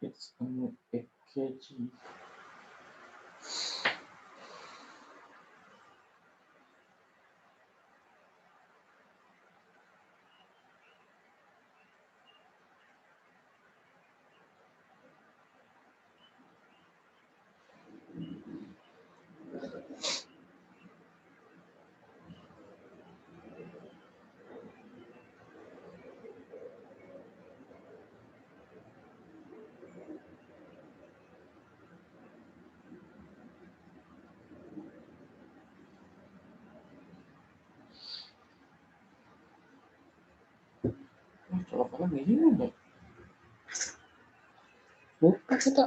It's an EKG. Colok lagi juga. Lupa kita.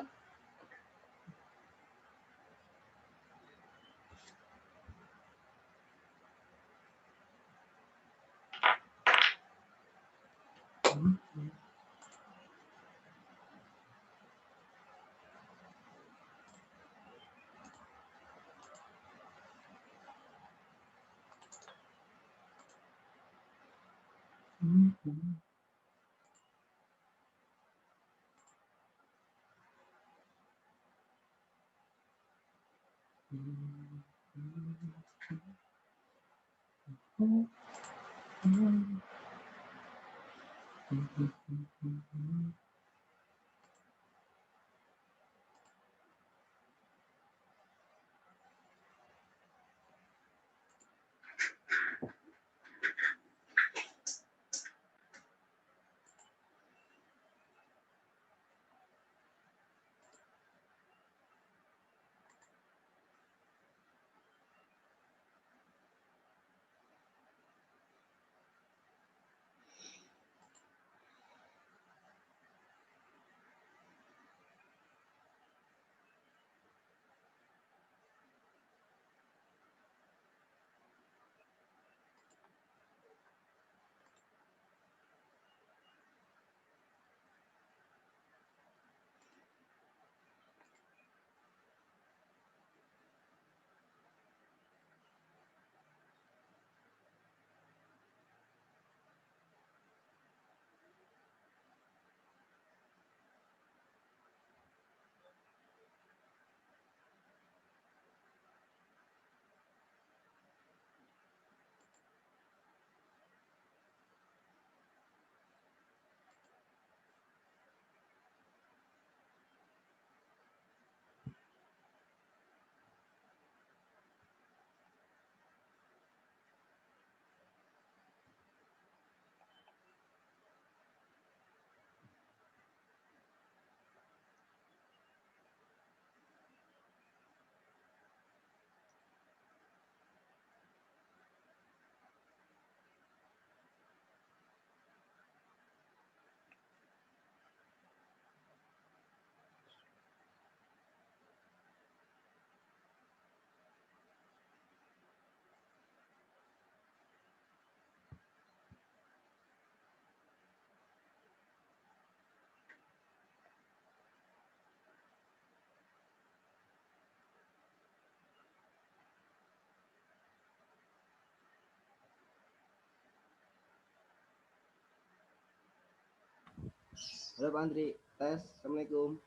Halo Pak Andri, tes. Assalamualaikum.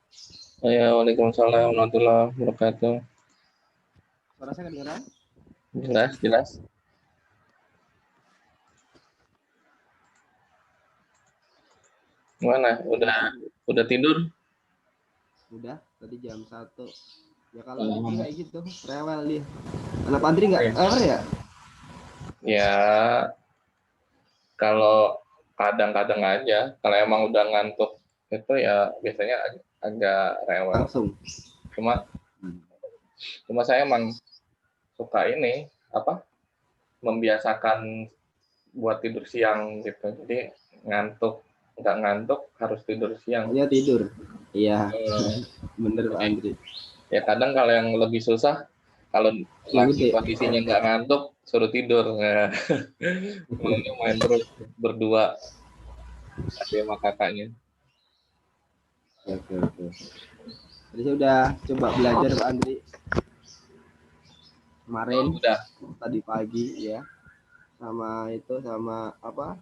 Ya, waalaikumsalam warahmatullahi wabarakatuh. Suara saya kedengeran? Jelas, jelas. Gimana? Udah tidur? Udah, tadi jam 1. Ya kalau tidur kayak gitu, rewel dia. Anak Pak Andri nggak rewel ya? Ya, kalau kadang-kadang aja. Kalau emang udah ngantuk itu ya biasanya agak rewel. Langsung. Cuma saya emang suka ini apa? Membiasakan buat tidur siang gitu. Jadi nggak ngantuk harus tidur siang. Hanya tidur. Iya, bener Pak Andri. Ya kadang kalau yang lebih susah, kalau lagi Gede. kondisinya nggak ngantuk, suruh tidur. Nah, main terus berdua adik sama kakaknya. Oke. Jadi saya udah coba belajar Pak Andri. Kemarin, tadi pagi ya. Sama apa?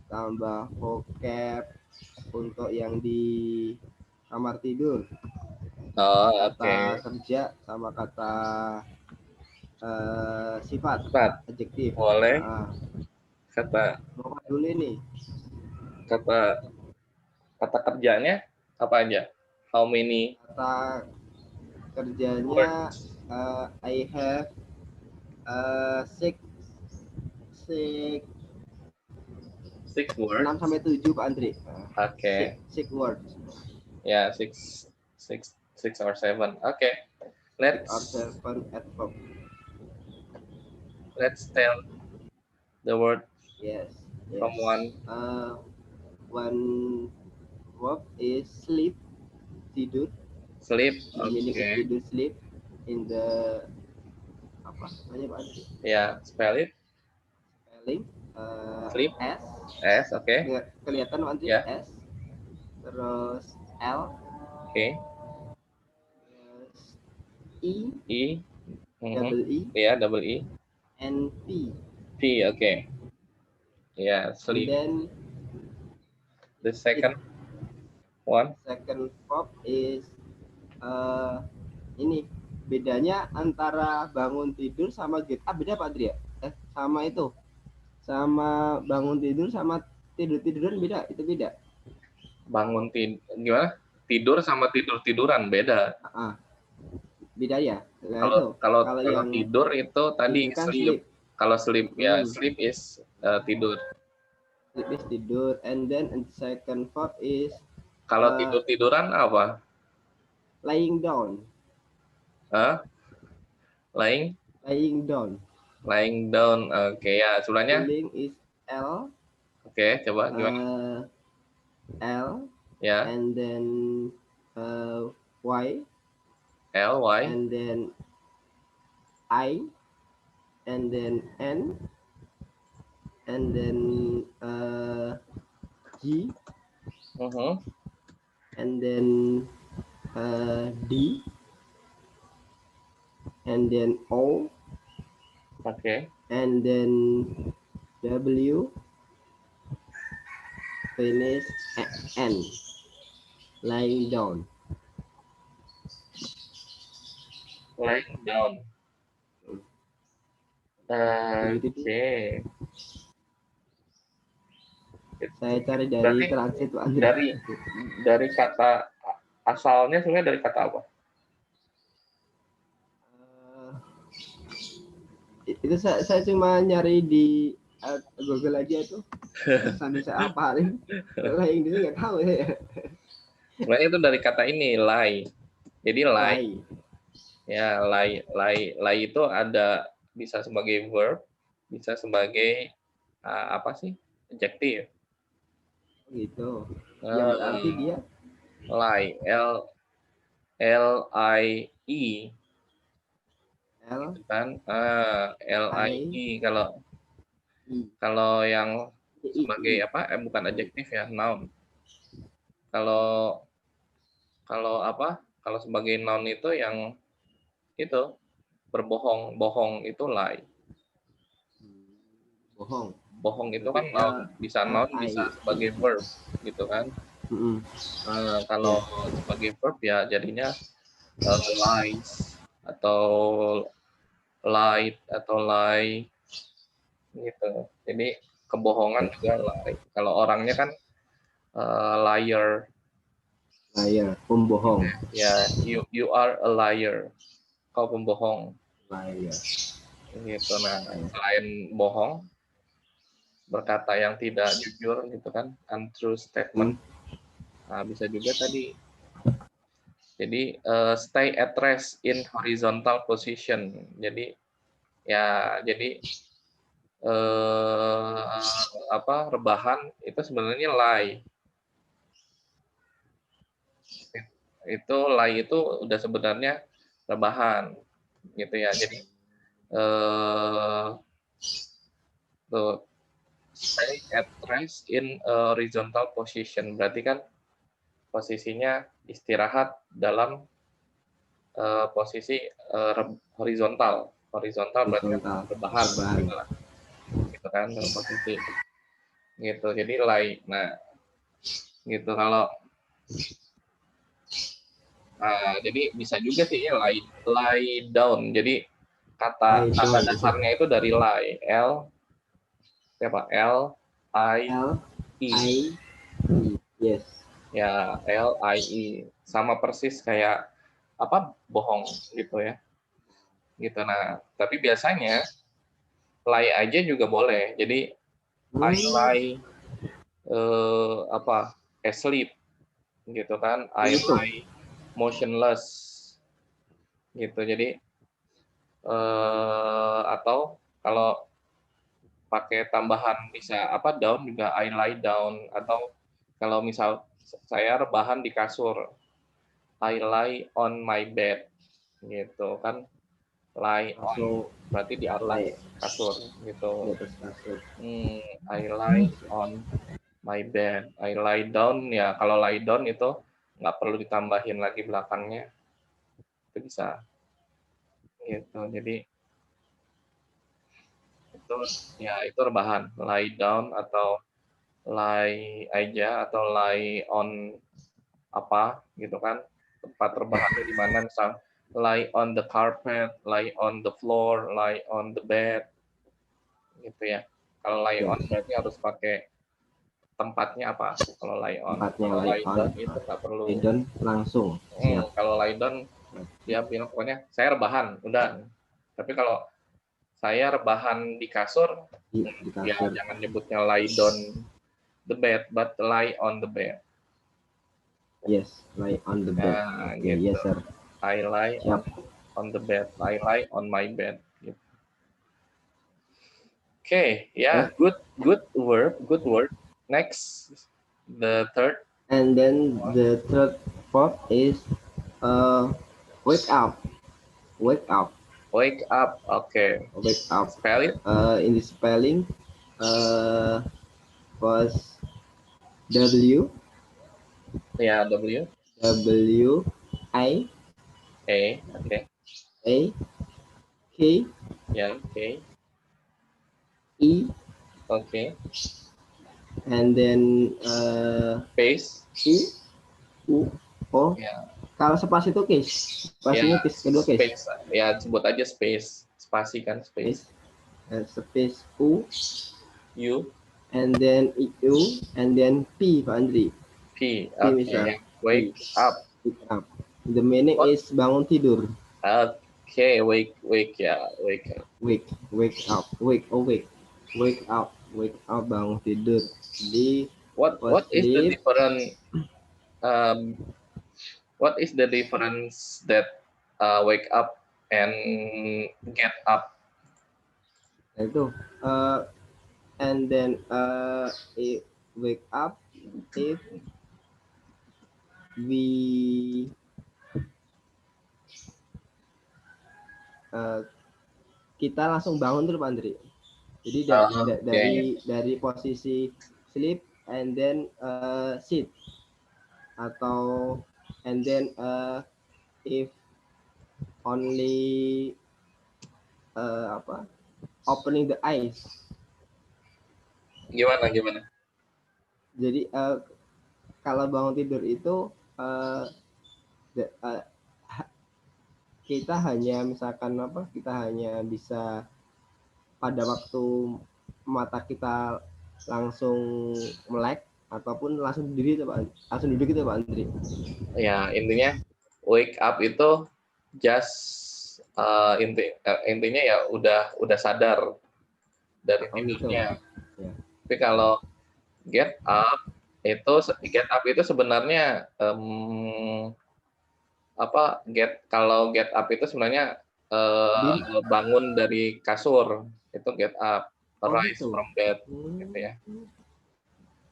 Tambah vocab untuk yang di kamar tidur. Kata kerja sama kata sifat adjektif. Boleh. Kata dulu nih. Kata kerjanya apa aja? How many? Kata kerjanya I have six words. 6 sampai 7 Pak Andri. Oke. Six words. Ya, six or seven. Oke. Let's tell the word. Yes. From one. One word is sleep. Tidur. Sleep. Meaning is tidur, sleep. In the apa namanya Pak Andri? Ya, spelling. Sleep. S, oke. Kelihatan Pak Andri? Ya. S. Terus L. Oke. Terus E. Double E. Ya, double E. And P. P, oke. Ya, sleep. And then the second one. Second verb is ini bedanya antara bangun tidur sama get up beda Pak Adri ya? Sama itu. Sama bangun tidur sama tidur-tiduran beda, itu beda. Bangun tidur gimana? Tidur sama tidur-tiduran beda. Beda ya. Kalau yang tidur itu tadi kan sleep. Kalau sleep ya sleep is tidur. Sleep is tidur, and then second verb is kalau tidur-tiduran apa? Lying down. Lying down. Oke, ya sulanya. Spelling is L. Oke, coba gimana? L. Ya. And then Y. Y. And then I. And then N. And then G. And then D. And then O. Okay. And then W. Finish N. Lying down. Lying down. Oke. Saya cari dari transit Pak Andri. Dari kata asalnya sebenarnya dari kata apa? Itu saya cuma nyari di Google aja tuh. Sambil saya hafalin. Lying itu nggak tahu ya. Sebenarnya itu dari kata ini lie. Jadi lie. Ya, lie itu ada bisa sebagai verb, bisa sebagai apa sih? Adjektif. Gitu. Yang berarti dia lie. L-I-E. Kan? L-I-E kalau yang sebagai apa? Bukan adjektif ya, noun. Kalau apa? Kalau sebagai noun itu yang itu berbohong, bohong itu lie. Bohong itu kan noun, bisa noun, bisa sebagai verb, gitu kan? Kalau sebagai verb ya jadinya lies atau light atau lie gitu. Jadi kebohongan juga lie. Kalau orangnya kan liar. Liar, pembohong. Ya, you are a liar. Kau pembohong. Liar. Gitu. Nah, selain bohong, berkata yang tidak jujur gitu kan, untrue statement. Nah, bisa juga tadi. Jadi stay at rest in horizontal position. Jadi ya, jadi rebahan itu sebenarnya lie. Itu lie itu udah sebenarnya rebahan gitu ya. Jadi tuh stay at rest in a horizontal position berarti kan posisinya istirahat dalam posisi horizontal berarti kan rebahan gitu kan dalam posisi gitu. Jadi lie. Nah gitu kalau jadi bisa juga sih ya lie down. Jadi kata dasarnya itu dari lie, siapa? L-I-E. Yes. Ya, L-I-E. Sama persis kayak apa? Bohong gitu ya. Gitu. Nah, tapi biasanya lie aja juga boleh. Jadi I lie asleep gitu kan. I lie motionless gitu. Jadi atau kalau pakai tambahan bisa down juga I lie down, atau kalau misal saya rebahan di kasur I lie on my bed gitu kan. Lie on berarti di atas kasur gitu. I lie on my bed. I lie down ya, kalau lie down itu nggak perlu ditambahin lagi belakangnya, itu bisa gitu. Jadi itu rebahan, lie down atau lie aja atau lie on apa gitu kan, tempat rebahannya di mana, misal lie on the carpet, lie on the floor, lie on the bed gitu ya. Kalau lie on berarti harus pakai tempatnya apa. Kalau lie on, kalau lie down itu nggak perlu. Lie down langsung. Kalau lie down dia bilang pokoknya saya rebahan udah. Tapi kalau saya rebahan di kasur, ya jangan nyebutnya lie down the bed, but lie on the bed. Yes, lie on the bed. Gitu. Yes, sir. I lie on the bed. I lie on my bed. Gitu. Okay, yeah, good word. Next, the third. And then the third part is wake up. Wake up. Wake up. Okay. Wake up. Spell it. In the spelling, was W. Yeah, W. W I A. Okay. A K. Yeah, K. E. Okay. And then Space. U. O. Yeah. Kalau spasi itu case. Spasinya case kedua case. Space. Ya, sebut aja space. Spasi kan space. Space U. U. And then U. And then P, Pak Andri. P. Okay. Wake up. Wake up. The meaning is bangun tidur. Okay, wake ya, wake up. Wake up, wake up, bangun tidur. Jadi what is the difference? What is the difference that wake up and get up? Itu and then wake up if we kita langsung bangun dulu Pak Andri. Jadi dari posisi sleep and then sit, atau and then if only opening the eyes. Gimana? Jadi kalau bangun tidur itu eh, de- eh, kita hanya misalkan apa? Kita hanya bisa pada waktu mata kita langsung melek ataupun langsung berdiri itu Pak, langsung duduk itu Pak Andri. Ya, intinya wake up itu just intinya ya udah sadar dari Oh gitu. tidurnya. Ya. Tapi kalau get up itu sebenarnya kalau get up itu sebenarnya Berdiri. bangun dari kasur, itu get up, Oh rise gitu. from bed gitu ya.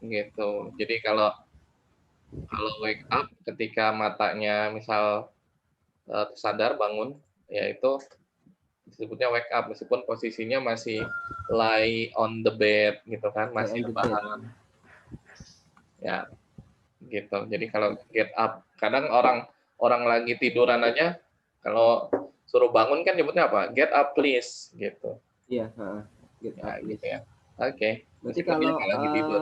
Gitu. Jadi kalau wake up ketika matanya misal sadar bangun, ya itu disebutnya wake up meskipun posisinya masih lie on the bed gitu kan, Lay masih on the bed. rebahan. Ya, gitu. Jadi kalau get up, kadang orang lagi tiduran aja kalau suruh bangun kan nyebutnya apa? Get up please gitu. Iya, get Ya up gitu please. ya. Oke. Berarti Meskipun dia kalau nggak lagi tidur.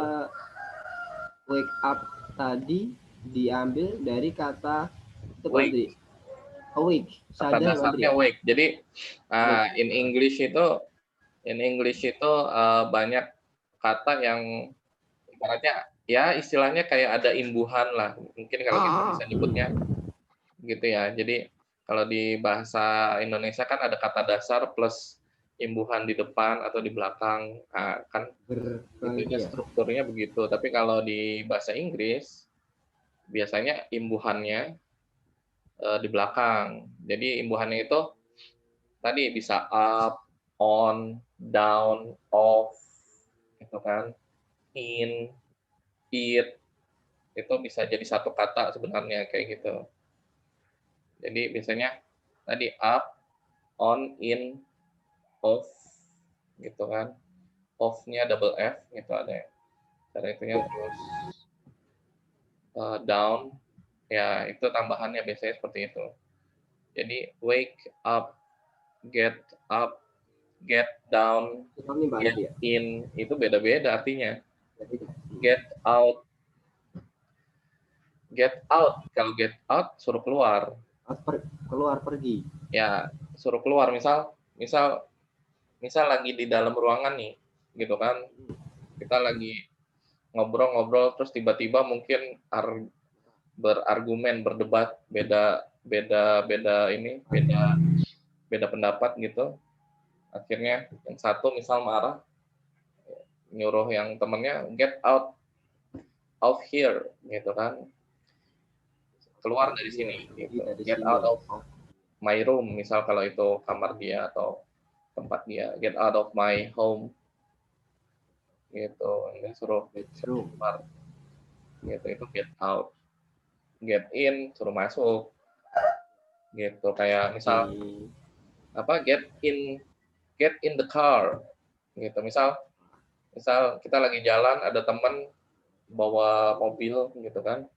wake up tadi diambil dari kata itu Pak Wake, Andri. Awake, kata sadar Pak Andri dasarnya ya. wake. Jadi Wake. in English itu banyak kata yang ibaratnya ya istilahnya kayak ada imbuhan lah. Mungkin kalau kita bisa nyebutnya gitu ya. Jadi kalau di bahasa Indonesia kan ada kata dasar plus imbuhan di depan atau di belakang. Nah, kan Berkali itunya ya. strukturnya begitu. Tapi kalau di bahasa Inggris biasanya imbuhannya di belakang. Jadi imbuhannya itu tadi bisa up, on, down, off, gitu kan, in, it, itu bisa jadi satu kata sebenarnya kayak gitu. Jadi biasanya tadi up, on, in, off, gitu kan. Off-nya double F, gitu ada ya. Cara itunya terus down, ya itu tambahannya biasanya seperti itu. Jadi wake up, get, down, Ini Pak get Andri ya. in, itu beda-beda artinya. Jadi, Get out, kalau get out suruh keluar. keluar pergi. Ya, suruh keluar misal misal misal lagi di dalam ruangan nih, gitu kan. Kita lagi ngobrol-ngobrol terus tiba-tiba mungkin berargumen, berdebat, beda beda beda ini, beda beda pendapat gitu. Akhirnya yang satu misal marah, nyuruh yang temennya get out of here gitu kan. Keluar dari Iya, sini pergi gitu. dari Get sini. out of my room misal kalau itu kamar dia atau tempat dia. Get out of my home gitu. Ini suruh Bedroom. keluar gitu, itu get out. Get in suruh masuk gitu, kayak misal Di apa, get in the car gitu. Misal misal kita lagi jalan ada teman bawa mobil gitu kan,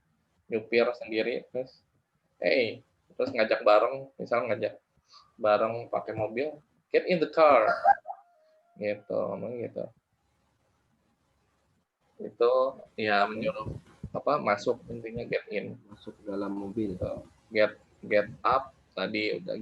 nyupir sendiri terus hey, terus ngajak bareng, misal ngajak bareng pakai mobil, get in the car gitu, ngomong gitu. Itu ya menyuruh apa, masuk, intinya get in masuk dalam mobil. gitu. Get up tadi udah,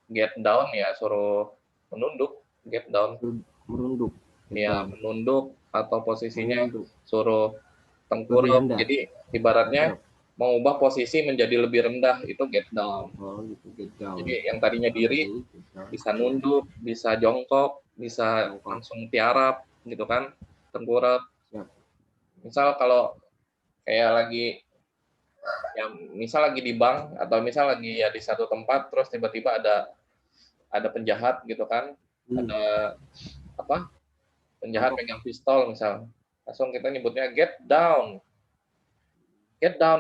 get down ya suruh menunduk, get down Merunduk. ya menunduk, atau posisinya Menunduk. suruh Lebih tengkurap. rendah. Jadi ibaratnya Tengkurap. mengubah posisi menjadi lebih rendah, itu get down. Oh gitu, get down. Jadi yang tadinya Oh, diri berdiri, get down. bisa nunduk, bisa jongkok, bisa Jongkok. langsung tiarap gitu kan, tengkurap. Siap. Misal kalau kayak lagi ya, misal lagi di bank atau misal lagi ya di satu tempat terus tiba-tiba ada penjahat gitu kan, ada apa, penjahat Jongkok. pegang pistol misal, langsung kita nyebutnya get down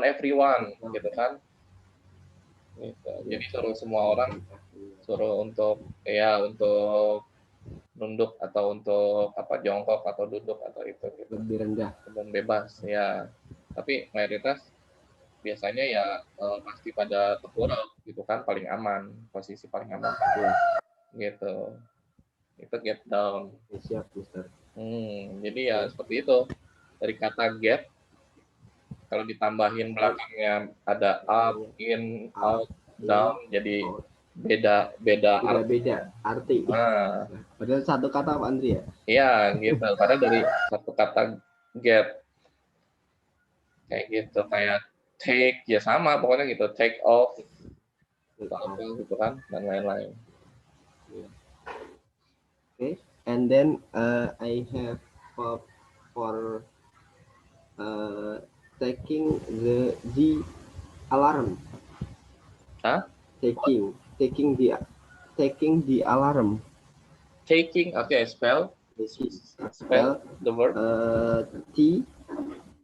everyone Get down. gitu kan gitu. Iya. Jadi suruh semua orang, suruh untuk ya untuk nunduk atau untuk apa, jongkok atau duduk atau itu gitu, Lebih rendah. dan bebas ya. Tapi mayoritas biasanya ya pasti pada tengkurap gitu kan, paling aman, posisi paling aman Iya. gitu. Itu get down. Siap, Mister. Jadi ya seperti itu, dari kata get Kalau ditambahin belakangnya ada up, in, out, down, jadi beda arti. Beda-beda arti. Nah, Padahal satu kata Pak Andri ya. iya gitu. Padahal dari satu kata get kayak gitu, kayak take ya sama pokoknya gitu, take off atau apa gitu kan dan lain-lain. Okay, and then I have for taking the alarm. Hah? Taking the alarm. Taking, okay, spell the word. T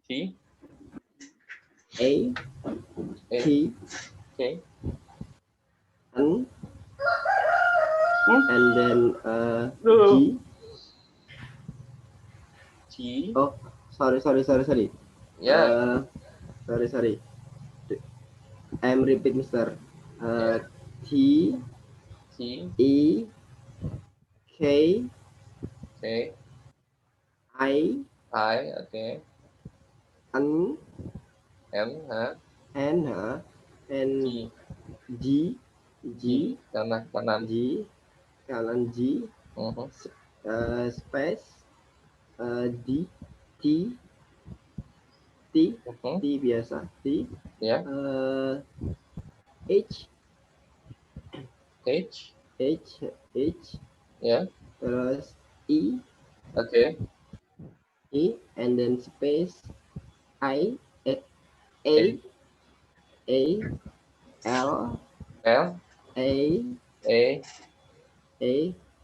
T A T okay. N and then G. T. Oh, sorry. Yeah. Sorry. I'm repeat, Mister. T E K Okay. I Okay. N N G kanan. kanan G space D T biasa T Ya. H Ya. terus E Okay. and then space I A L L A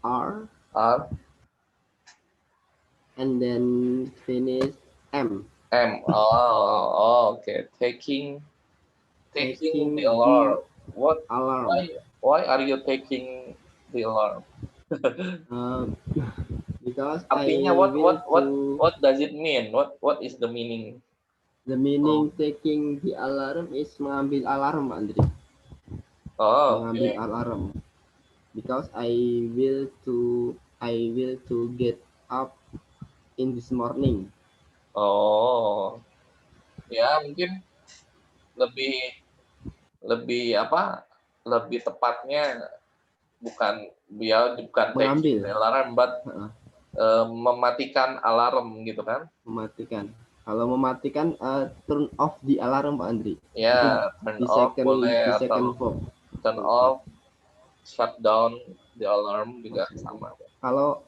R R and then finish M. Oh, okay. Taking the alarm. What? Alarm. Why are you taking the alarm? Because Artinya what does it mean? What is the meaning? The meaning taking the alarm is mengambil alarm, Pak Andri. Oh, mengambil okay. alarm. Because I will to get up in this morning. Oh, ya mungkin lebih apa? Lebih tepatnya bukan taking the alarm, but mematikan alarm gitu kan? Mematikan. Kalau mematikan turn off the alarm, Pak Andri. Ya, turn off boleh atau turn off, shut down the alarm juga sama. Kalau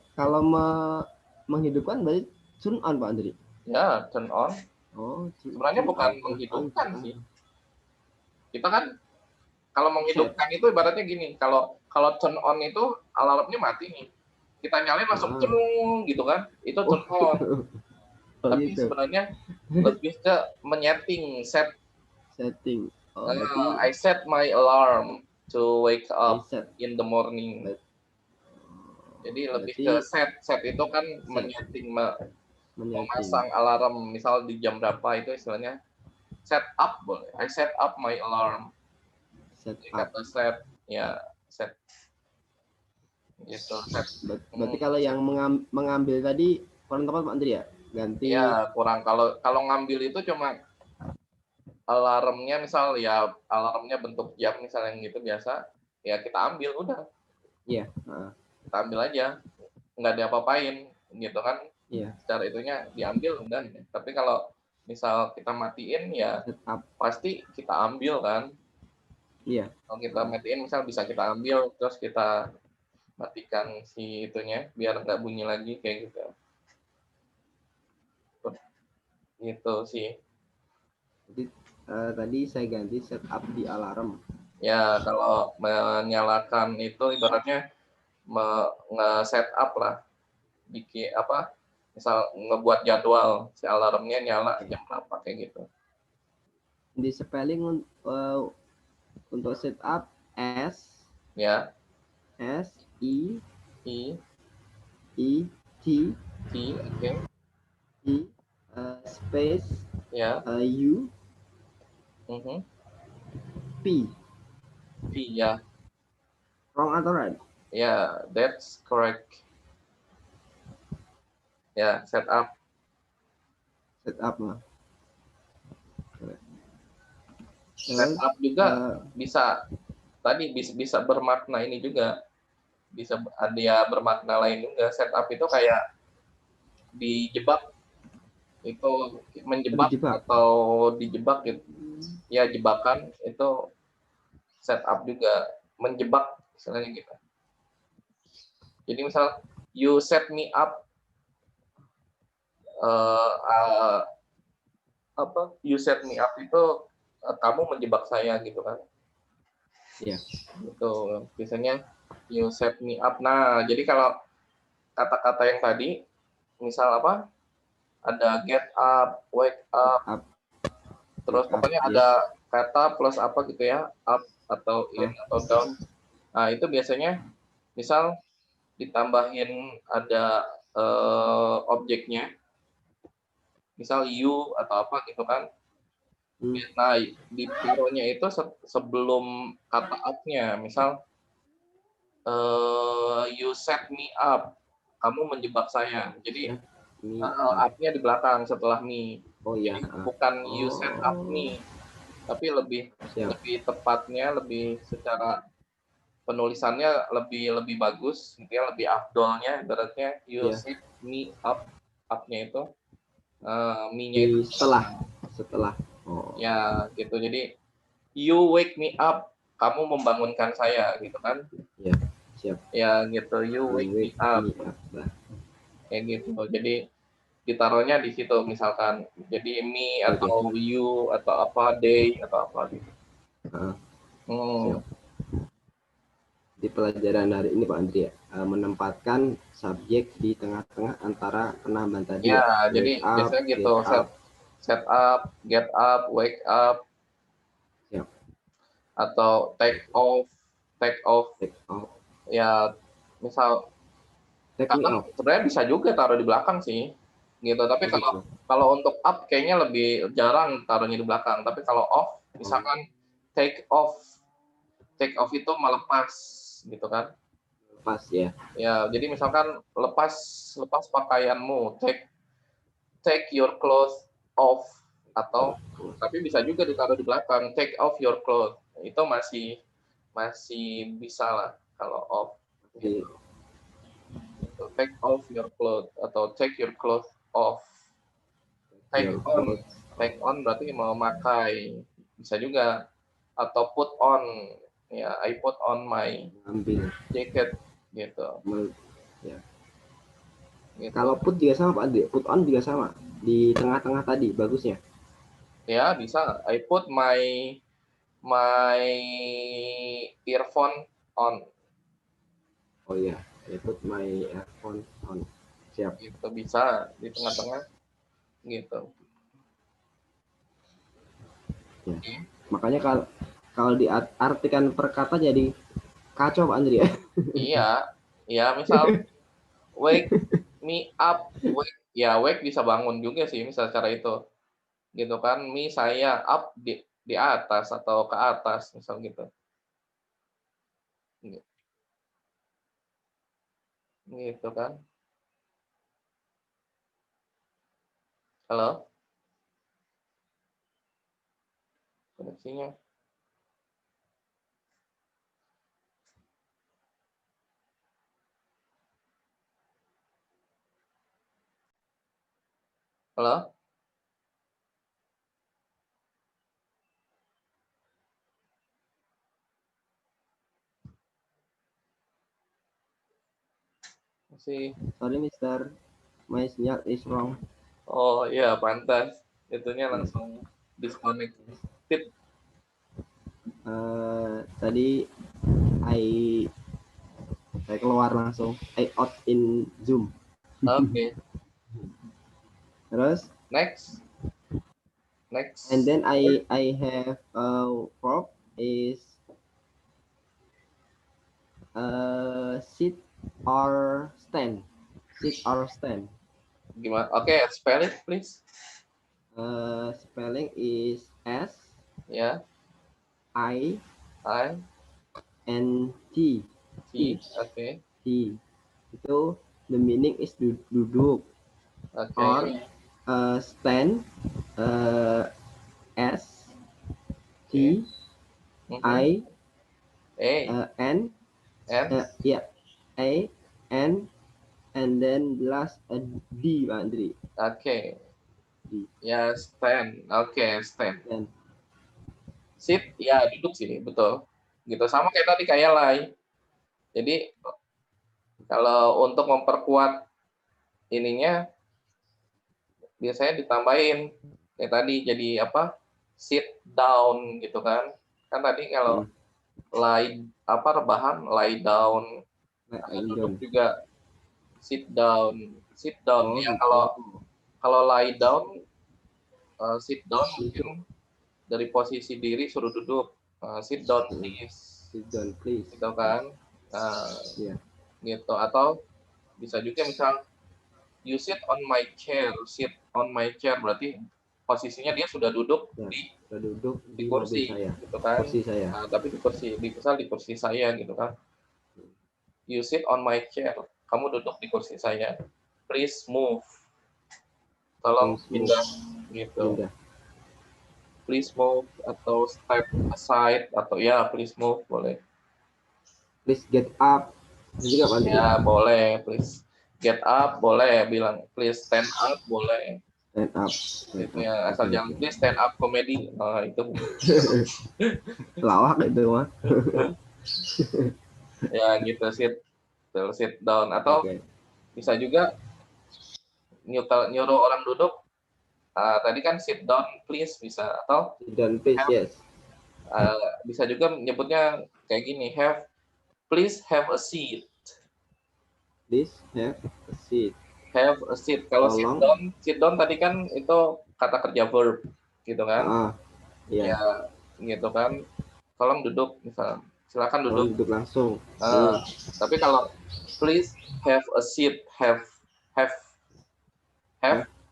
menghidupkan berarti turn on, Pak Andri. Ya, turn on. Oh, sebenarnya bukan menghidupkan sih. Kita kan kalau menghidupkan itu ibaratnya gini, kalau turn on itu alarmnya mati nih. Kita nyalain langsung cerung gitu kan. Itu turn on. Tapi gitu. sebenarnya lebih ke setting. I set my alarm to wake up in the morning. Jadi lebih ke set itu kan memasang alarm, misal di jam berapa itu istilahnya set up boleh. I set up my alarm. Kata set, ya set. Gitu. Berarti kalau yang mengambil tadi kurang tepat Pak Andri ya? Ganti. Ya kurang. Kalau ngambil itu cuma alarmnya, misal ya alarmnya bentuk jam misalnya gitu biasa, ya kita ambil udah. Iya. Kita ambil aja, nggak diapa-apain gitu kan. Iya. Secara itunya diambil udah. Tapi kalau misal kita matiin ya pasti kita ambil kan. Iya. Kalau kita matiin misal bisa kita ambil terus kita matikan si itunya biar nggak bunyi lagi kayak gitu. Gitu sih. Jadi tadi saya ganti setup di alarm. Ya kalau menyalakan itu ibaratnya nge-set up lah, bikin apa? Misal ngebuat jadwal si alarmnya nyala jam berapa kayak gitu. Di spelling untuk setup S Ya. S I T okay. I space ya. U P ya. Wrong atau right? Ya, that's correct. Ya, setup Setup lah. Setup juga bisa tadi bisa bermakna ini juga, bisa dia bermakna lain juga. Setup itu kayak dijebak, itu menjebak atau dijebak gitu. Ya, jebakan itu setup juga, menjebak istilahnya gitu. Jadi misal you set me up, you set me up itu kamu menjebak saya gitu kan. Iya. Itu biasanya you set me up. Nah, jadi kalau kata-kata yang tadi misal apa? Ada get up, wake up, terus pokoknya ada kata plus apa gitu ya, up atau in atau down. Nah, itu biasanya misal ditambahin ada objeknya, misal you atau apa gitu kan. Nah, ditaruhnya itu sebelum kata up-nya, misal you set me up, kamu menjebak saya. Jadi up-nya di belakang setelah me. Jadi bukan you set up me, tapi lebih tepatnya, lebih secara penulisannya lebih bagus, gitu ya, lebih afdolnya. Ibaratnya you set me up, up-nya itu, me-nya itu setelah. Ya, gitu. Jadi you wake me up, kamu membangunkan saya, gitu kan? Ya, siap. Ya, gitu. You wake me up. Kayak gitu. Jadi ditaruhnya di situ misalkan. Jadi me atau you atau apa, they atau apa gitu. Siap. Di pelajaran hari ini Pak Andri ya, menempatkan subjek di tengah-tengah antara penambahan tadi ya. Jadi biasanya gitu, set up, get up, wake up. Siap. Atau take off. Ya, misal karena sebenarnya bisa juga taruh di belakang sih, gitu. Tapi kalau untuk up kayaknya lebih jarang taruhnya di belakang. Tapi kalau off, misalkan take off itu melepas, gitu kan? Lepas ya. Ya, jadi misalkan lepas pakaianmu, take your clothes off, atau tapi bisa juga ditaruh di belakang, take off your clothes. Itu masih bisa lah kalau off. Gitu. Take off your clothes atau take your clothes off. Take on berarti memakai, bisa juga. Atau put on, ya, I put on my jacket, gitu. Ya. Gitu. Kalau put juga sama Pak Andri, put on juga sama di tengah-tengah tadi bagusnya. Ya, bisa. I put my earphone on. Oh iya, I put my earphone on. Siap. Gitu, bisa di tengah-tengah, gitu. Ya. Makanya kalau diartikan per kata jadi kacau Pak Andri ya. Iya, misal wake me up, wake bisa bangun juga sih misal cara itu, gitu kan. Me saya, up di atas atau ke atas misal gitu. Gitu kan. Halo? Koneksinya. Halo? Masih. Sorry Mister, my signal is wrong. Oh iya, pantas. Itunya langsung disconnected. Tadi saya keluar langsung. I out in Zoom. Oke. Terus? Next. And then I have verb is sit or stand. Sit or stand. Gimana? Oke, spell it please. Spelling is S. Ya. I. N. T. Oke. T. Itu the meaning is duduk. Or stand. S. T, I, N, yeah, A, N, and then last D, Pak Andri. Oke. D. Ya, stand. Oke, stand. Dan Sit, ya duduk sih, betul. Gitu sama kayak tadi kayak lie. Jadi kalau untuk memperkuat ininya biasanya ditambahin kayak tadi jadi apa? Sit down gitu kan. Kan tadi kalau lie apa rebahan, lie down. Duduk juga sit down. Sit down ya kalau lie down sit down mungkin dari posisi diri suruh duduk. Sit down please. Sit down please. Gitu kan. Gitu atau bisa juga misal you sit on my chair. Sit on my chair berarti posisinya dia sudah duduk di kursi saya. Gitu kan. Kursi saya. Tapi di kursi saya gitu kan. You sit on my chair. Kamu duduk di kursi saya. Please move. Tolong pindah gitu. Please move atau step aside atau ya please move boleh. Please get up. Juga Pak Andri. Ya boleh. Please get up boleh. Bilang please stand up boleh. Stand up. Gitu ya. Asal jangan please stand up comedy. Nah itu. Lawak itu mah. Ya gitu sit down atau bisa juga nyuruh orang duduk. Tadi kan sit down please bisa atau sit down please yes. Bisa juga nyebutnya kayak gini please have a seat. Please have a seat. Have a seat. Kalau sit down tadi kan itu kata kerja verb gitu kan? Iya. Ya gitu kan. Tolong duduk misal. Silakan duduk. Tolong duduk langsung. Tapi kalau please have a seat, have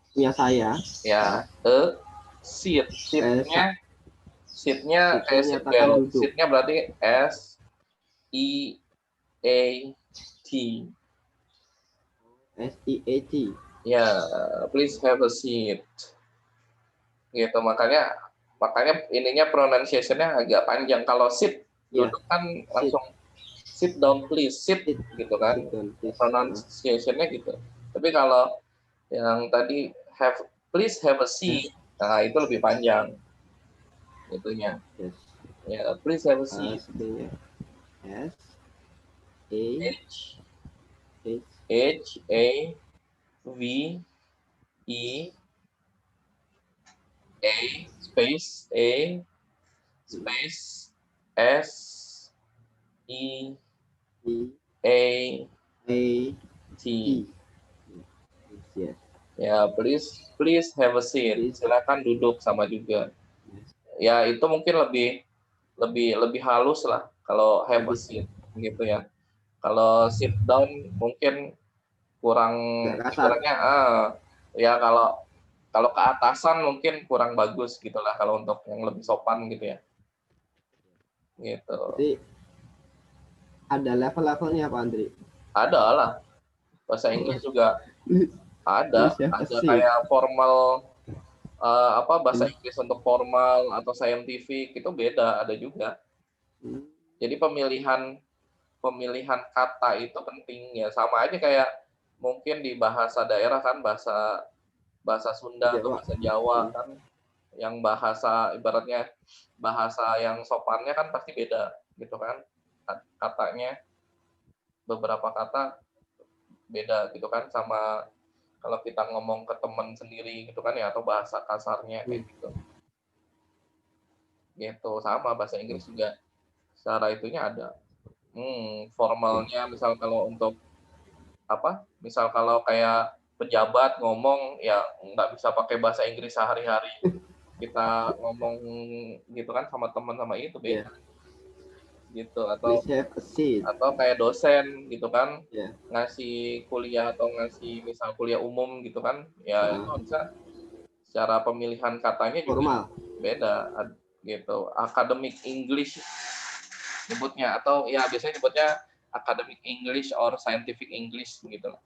punya saya. Ya, a seat. Seatnya kayak seat belt. Seatnya berarti S E A T. S E A T. Ya, please have a seat. Gitu makanya ininya pronunciation-nya agak panjang. Kalau sit duduk kan langsung sit down please, sit gitu kan. Pronunciation-nya gitu. Tapi kalau yang tadi please have a seat, nah itu lebih panjang. Itunya. Ya, please have a seat. S H A V E A space S E A T. Ya, please have a seat. Silakan duduk sama juga. Ya, itu mungkin lebih halus lah kalau have a seat gitu ya. Kalau sit down mungkin kurang ibaratnya ya kalau ke atasan mungkin kurang bagus gitulah kalau untuk yang lebih sopan gitu ya. Gitu. Jadi ada level-levelnya Pak Andri? Ada lah. Bahasa Inggris juga ada kayak formal bahasa Inggris untuk formal atau scientific itu beda, ada juga. Jadi pemilihan kata itu penting ya, sama aja kayak mungkin di bahasa daerah kan bahasa Sunda atau bahasa Jawa kan yang bahasa ibaratnya bahasa yang sopannya kan pasti beda gitu kan katanya, beberapa kata beda gitu kan sama kalau kita ngomong ke teman sendiri gitu kan ya atau bahasa kasarnya kayak gitu. Gitu sama bahasa Inggris juga secara itunya ada. Formalnya misal kalau untuk misal kalau kayak pejabat ngomong ya nggak bisa pakai bahasa Inggris sehari-hari. Kita ngomong gitu kan sama teman sama itu beda. Gitu atau kayak dosen gitu kan ngasih kuliah atau ngasih misal kuliah umum gitu kan ya itu bisa secara pemilihan katanya juga beda gitu. Academic English nyebutnya atau ya biasanya nyebutnya academic English or scientific English gitu lah.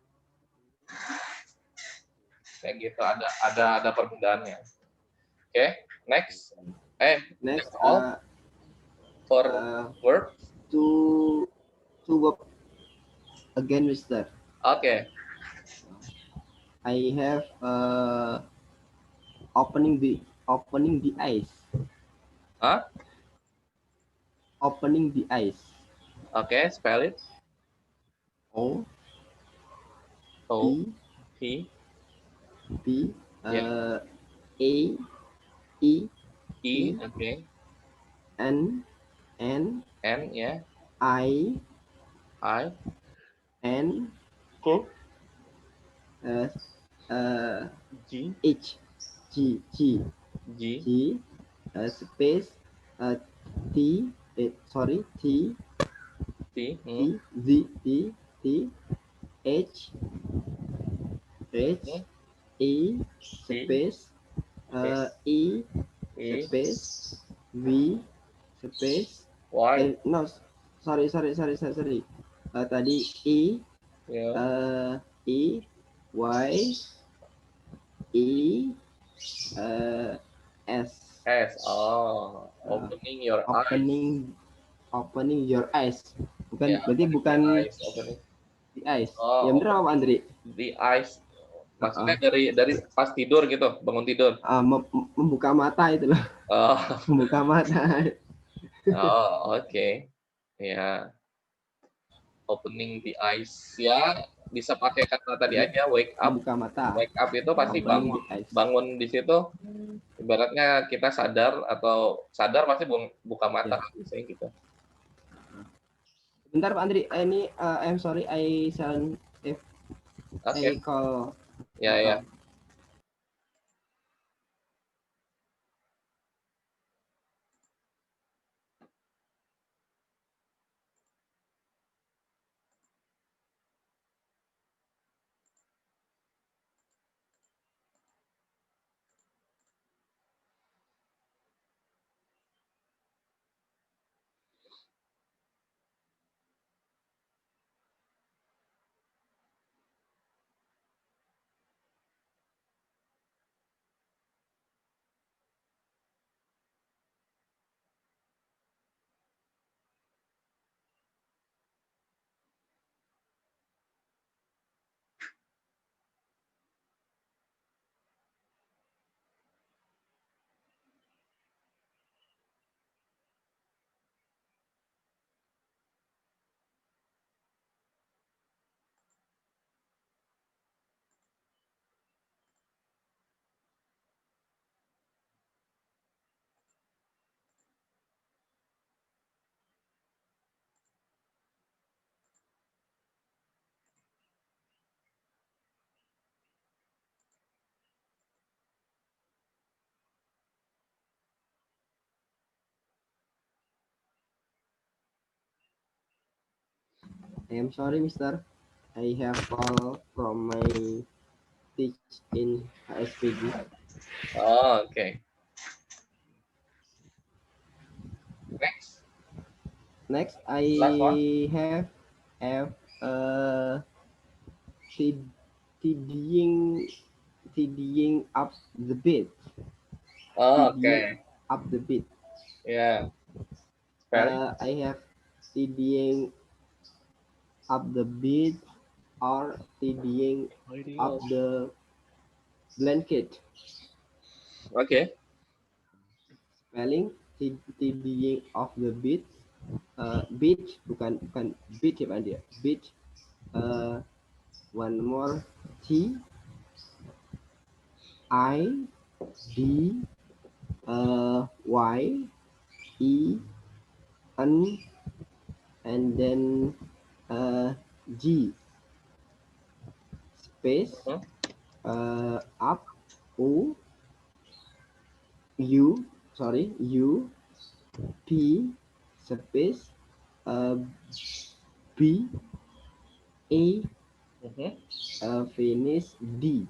Kayak gitu ada perbedaannya. Oke, next. Next, that's all for verb. to verb again, Mister. Okay. I have opening the eyes. Huh? Opening the eyes. Okay, spell it. O O E P. P Yeah. A E E. E Okay. N N. Yeah. I I. N Cool. uh, uh, G. H G G G. G space T sorry T T. T Z T T H H E E. space Space. E E. space V space Y. no sorry tadi E Yeah. E Y E S S. Oh, uh, opening your eyes. opening your eyes Yeah, berarti opening the bukan eyes. Opening. the eyes ya Oh, bener apa Andri the eyes. Maksudnya dari pas tidur gitu, bangun tidur. Membuka mata itu loh Oh, membuka mata oh, oke. Ya, opening the eyes. Ya, bisa pakai kata tadi jadi aja, wake up. membuka mata Wake up itu pasti opening bangun. the eyes Bangun di situ, ibaratnya kita sadar atau sadar pasti buka mata, ya misalnya gitu. bentar Pak Andri ini I'm sorry I send if Oke. I call Ya, ya. I am sorry Mister I have call from my teach in HSPG Oh, oke. next Last one. I have tidying up the bed Oh, tidying oke. up the bed Ya, spelling. I have tidying up the bed or tidying up the blanket Oke. spelling tidying of the bed bed bukan bed ya Pak Andi ya bed one more T I D Y E N and then G space up O U sorry U P space B A finish D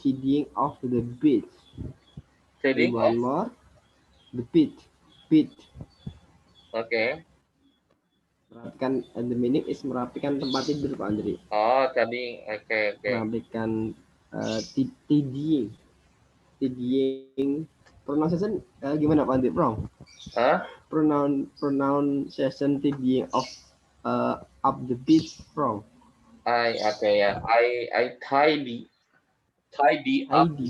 tidying of the bed Shading one of. more the bed Oke. merapikan the meaning is merapikan tempat tidur Pak Andri Oh, tadi oke. merapikan tidying pronunciation gimana Pak Andi? Wrong. Hah? Pronunciation the being of up the beat wrong. I tidy up. Tidy.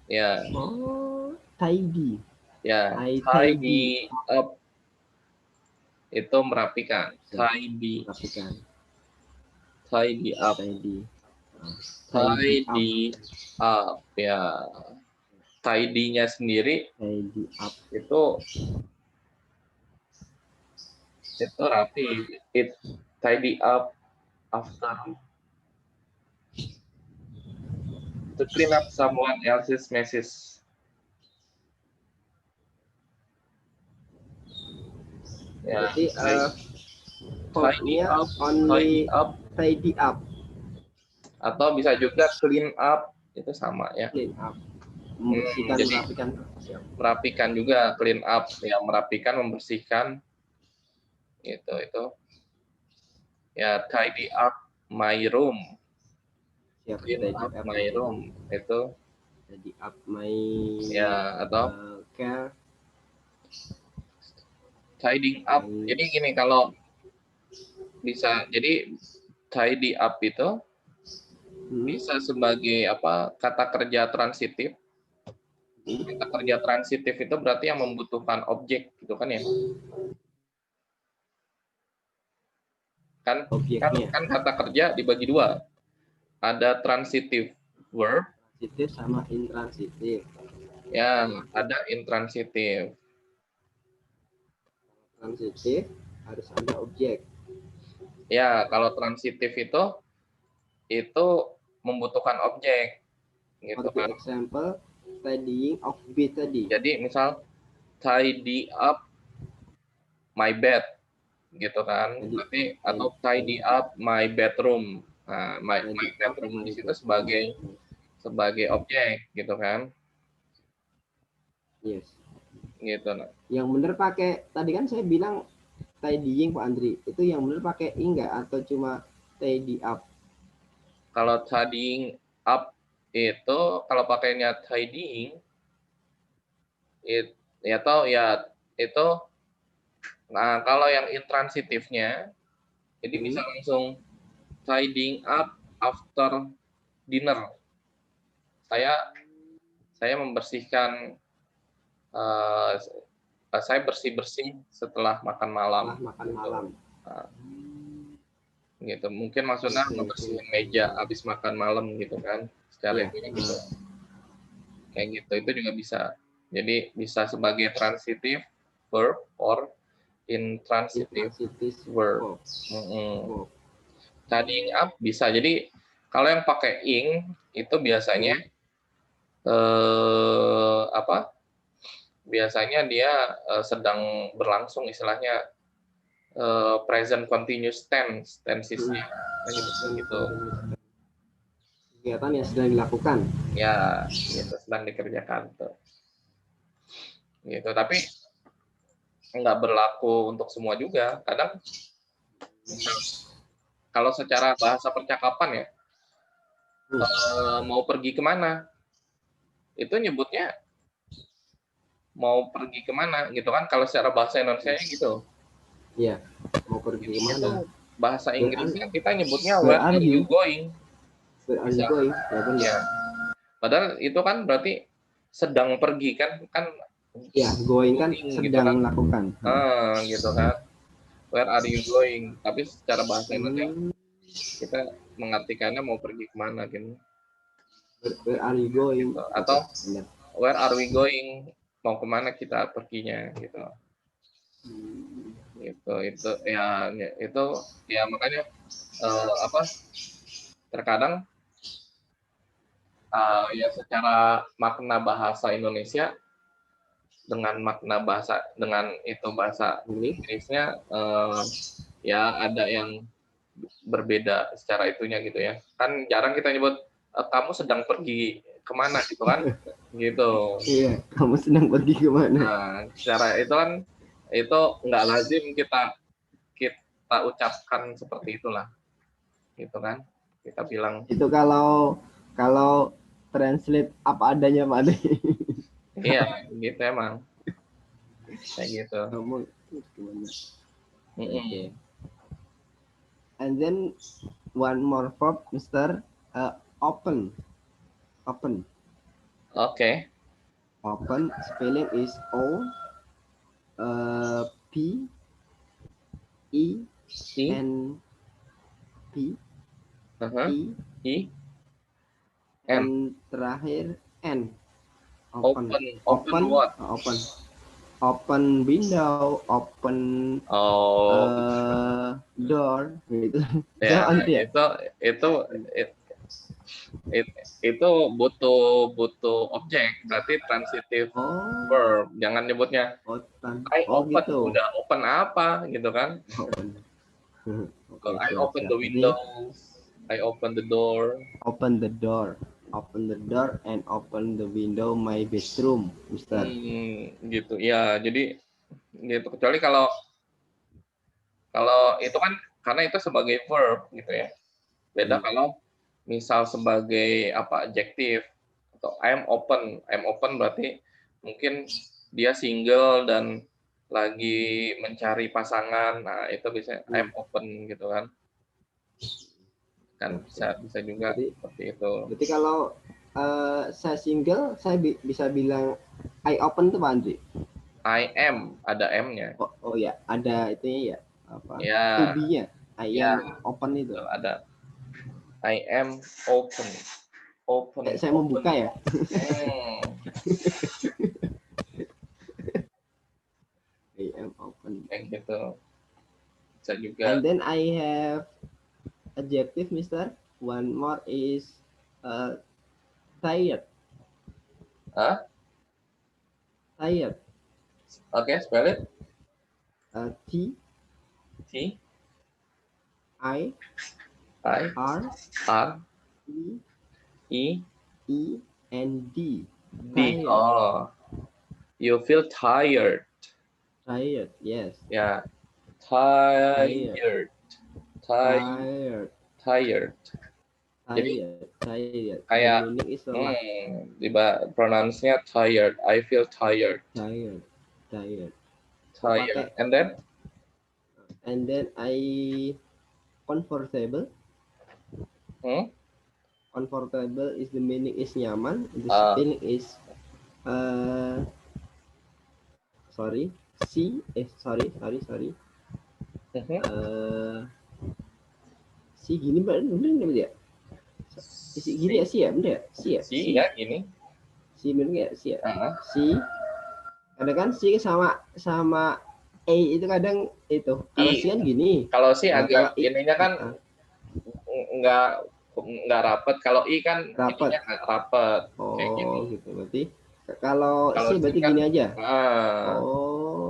Ya. Oh, tidy. Ya, I tidy up. Itu merapikan. Tidy. Merapikan. Tidy up. Tidy up. Ya. Tidy-nya sendiri Tidy up. Itu rapi. It tidy up after to clean up someone else's messes. Ya, Jadi tidy up, tidy up. Atau bisa juga clean up, itu sama ya. Clean up. Membersihkan, jadi, merapikan juga, clean up ya, merapikan, membersihkan. Itu ya, tidy up my room. Clean up my room itu tidy up my ya, atau care. Tidying up. Jadi gini, kalau bisa, jadi tidy up itu bisa sebagai apa, kata kerja transitif. Kata kerja transitif itu berarti yang membutuhkan objek gitu kan ya. Kan kata kerja dibagi dua. Ada transitive verb, transitif sama intransitif. Ya, ada intransitif. Transitif harus ada objek. Ya, kalau transitif itu membutuhkan objek. Gitu For kan. example, tidying of bed tadi. Jadi misal tidy up my bed, gitu kan. Berarti atau tidy up my bedroom. Nah, my bedroom di situ sebagai objek, gitu kan. Yes. Gitu. Nah. Yang benar pakai, tadi kan saya bilang tidying Pak Andri, itu yang benar pakai i enggak atau cuma tidy up? Kalau tidying up itu, kalau pakainya tidying, itu, nah kalau yang intransitifnya, jadi bisa langsung tidying up after dinner. Saya membersihkan, saya bersih-bersih setelah makan malam. Nah, gitu. Mungkin maksudnya membersihin meja habis makan malam gitu kan. Secara gitu. Kayak gitu, itu juga bisa. Jadi bisa sebagai transitive verb or intransitive verb. Tidying up bisa. Jadi kalau yang pakai ing itu biasanya biasanya dia sedang berlangsung, istilahnya present continuous tense, tensesnya gitu. Kegiatan yang sedang dilakukan. Ya, gitu, sedang dikerjakan tuh. Gitu, tapi nggak berlaku untuk semua juga. Kadang kalau secara bahasa percakapan ya, mau pergi kemana? Itu nyebutnya mau pergi kemana gitu kan, kalau secara bahasa Indonesia gitu. Iya, mau pergi kemana? Itu bahasa Inggrisnya kita nyebutnya where are you going? Where are you going? Ya. Padahal itu kan berarti sedang pergi kan ya, going kan sedang melakukan. Gitu kan. Where are you going? Tapi secara bahasa Indonesia kita mengartikannya mau pergi kemana gitu. Where are you going? Gitu. Atau where are we going? Mau kemana kita perginya gitu. Gitu, itu ya makanya terkadang ya secara makna bahasa Indonesia dengan makna bahasa bahasa Inggrisnya ya ada yang berbeda secara itunya gitu ya. Kan jarang kita nyebut kamu sedang pergi kemana gitu kan, gitu. Iya, kamu sedang pergi kemana? Nah, secara itu kan itu nggak lazim kita ucapkan seperti itulah, gitu kan. Kita bilang. Itu kalau translate apa adanya Pak Ade. Iya, gitu emang. Kayak gitu. Kamu gimana? Mm-mm. Okay. And then one more verb, Mr. Open. Open. Oke. Open spelling is O P E I, N P uh-huh. E I, N. and terakhir N. Open what? Open. Open window, open Oh, door gitu. ya Jangan ya. itu it- itu butuh objek, berarti transitive Oh, verb. Jangan nyebutnya open. I Oh open, gitu. udah open apa gitu kan? Open. Oke, I siap, open siap. the Jadi windows, I open the door. open the door. Open the door and open the window my bedroom, Mister. Gitu. Ya, jadi gitu. Kecuali kalau kalau itu kan karena itu sebagai verb gitu ya. Beda kalau misal sebagai apa adjektif atau I'm open berarti mungkin dia single dan lagi mencari pasangan. Nah, itu bisa I'm open gitu kan. Kan bisa juga Berarti, seperti itu. berarti kalau saya single, saya bisa bilang I open tuh Pak Andri. I am ada M-nya. Oh ya, ada itunya ya, apa? Ya. To be-nya. I Ya, am open itu. ada I am open. Saya Open. membuka ya. I am open. Kayak gitu. Bisa juga. And then I have adjective, Mister. One more is tired. Hah? Tired. Oke, spell it. T T I I R R E E E N D. D. Tired. Oh, you feel tired. Tired. Yes. Ya, tired. Tired. Tired. Jadi Tired. kayak The meaning is pronounce-nya tired. I feel tired. tired. Tired. And then I comfortable. Comfortable is the meaning is nyaman. The spelling is sorry. Sorry. Si gini bener ya? Si gini ya sih ya, bener ya? Si ya? Si ya gini. Si bener ya? Si ya? Si. Kadang kan si sama A itu kadang itu. Kalau si kan gini. Kalau si Nah, agak kalau ininya kan nggak rapet. Kalau I kan rapet. Rapet. Oh, gitu. Berarti kalau si berarti kan, gini aja.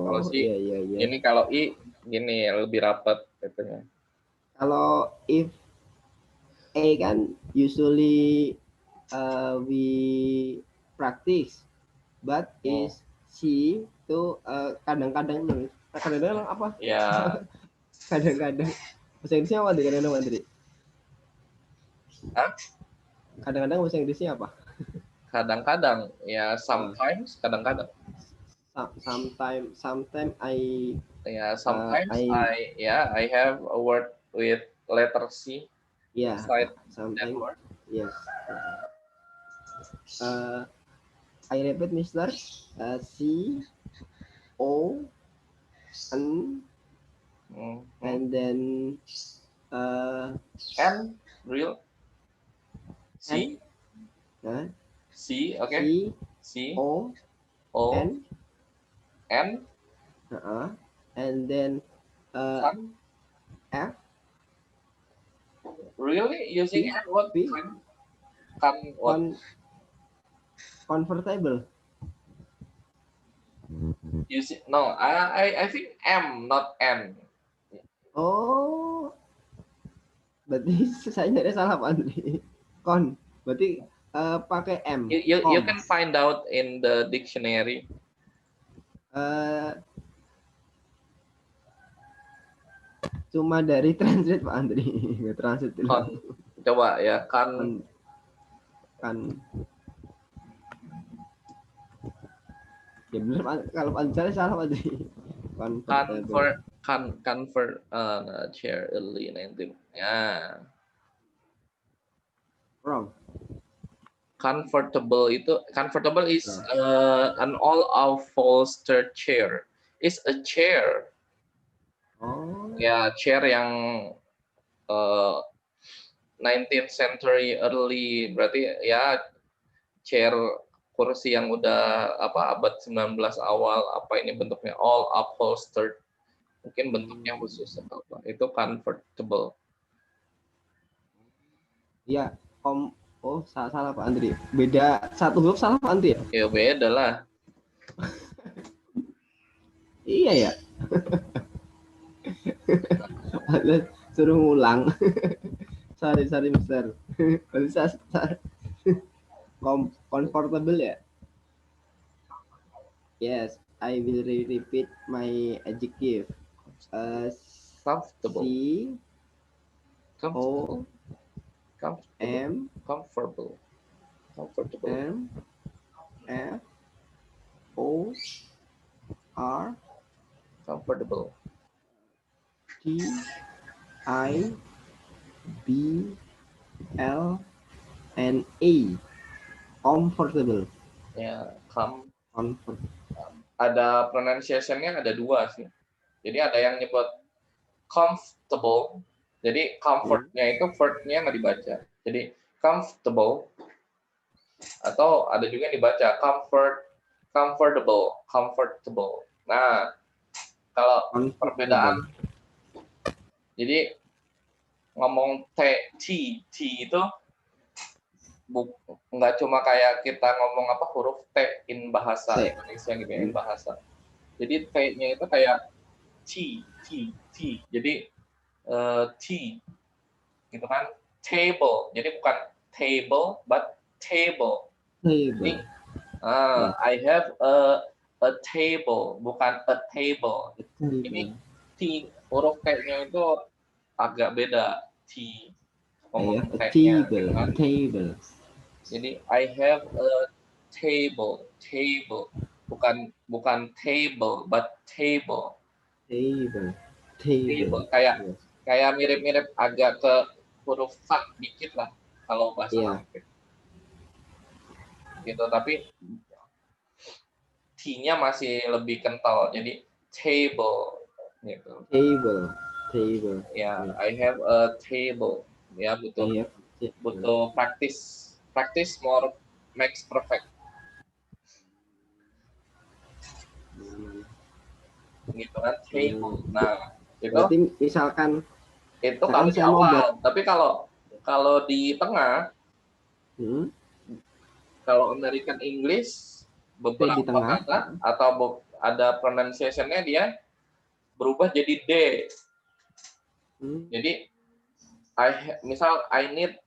Kalau si iya. ini kalau I gini lebih rapet gitu. Kalau if A kan usually we practice, but is C itu kadang-kadang apa? Ya. Kadang-kadang bahasa Inggrisnya apa? Kadang-kadang Andri? Kadang-kadang bahasa Inggrisnya apa? Kadang-kadang ya sometimes kadang-kadang. Sometimes I have a word with letter C. Yeah, sometimes yes. I repeat, Mister. C O N and then N real C C okay. C O N and then F. Really using N what? Comfortable. No, I think M not N. Oh, berarti saya nyari salah Pak Andri. Berarti pakai M. You can find out in the dictionary. Cuma dari translate Pak Andri. Translate dulu. Coba ya kan. Ya benar, kalau Andri salah Andri. Comfortable. Convert chair early 19. Ya. Wrong. Comfortable is Wrong. an all upholstered chair. Is a chair. Oh. Ya, chair yang uh, 19th century early, berarti ya chair kursi yang udah abad 19 awal, apa ini bentuknya all upholstered, mungkin bentuknya khusus atau apa, itu comfortable. Iya, oh salah Pak Andri. Beda satu huruf salah Pak Andri ya? Ya beda lah. Iya ya. Suruh ngulang. sorry Mister. Bisa comfortable ya? Yes, I will repeat my adjective. Comfortable. C O M comfortable M F O R comfortable. T I B L N A. Comfortable. Ya, Comfort. ada pronunciation-nya ada dua sih. Jadi ada yang nyebut comfortable. Jadi comfort-nya itu verb-nya nggak dibaca. Jadi comfortable, atau ada juga yang dibaca comfortable. Nah, kalau perbedaan, jadi ngomong t itu nggak cuma kayak kita ngomong huruf T in bahasa Indonesia gitu ya, in bahasa. Jadi T-nya itu kayak T. Jadi T gitu kan, table. Jadi bukan table but table. Jadi I have a table, bukan a table. Ini T, huruf T-nya itu agak beda. T ngomong T-nya gitu kan. Table. Jadi I have a table, bukan table but table. Table kayak mirip-mirip agak ke huruf F dikit lah kalau bahasa Inggris. Gitu, tapi T-nya masih lebih kental, jadi table gitu. Table. Ya, I have a table. Ya, butuh practice more makes perfect. Gitu kan, table. Nah, itu berarti misalkan itu kalau di awal, tapi kalau di tengah, kalau American English beberapa kata atau ada pronunciation-nya dia berubah jadi D. Jadi I need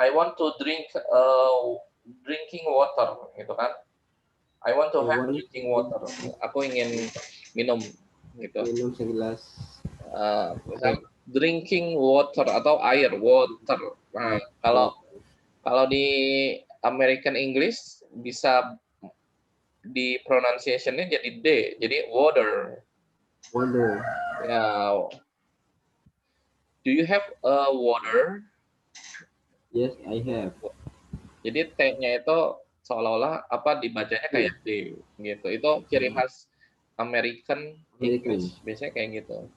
I want to drink drinking water gitu kan. I want to have drinking water. Aku ingin minum gitu. Minum segelas. Misal drinking water atau air water. Nah, kalau di American English bisa di pronunciation-nya jadi D, jadi water. Ya. Do you have water? Yes, I have. Jadi T-nya itu seolah-olah dibacanya kayak D gitu. Itu ciri khas American English. Biasanya kayak gitu.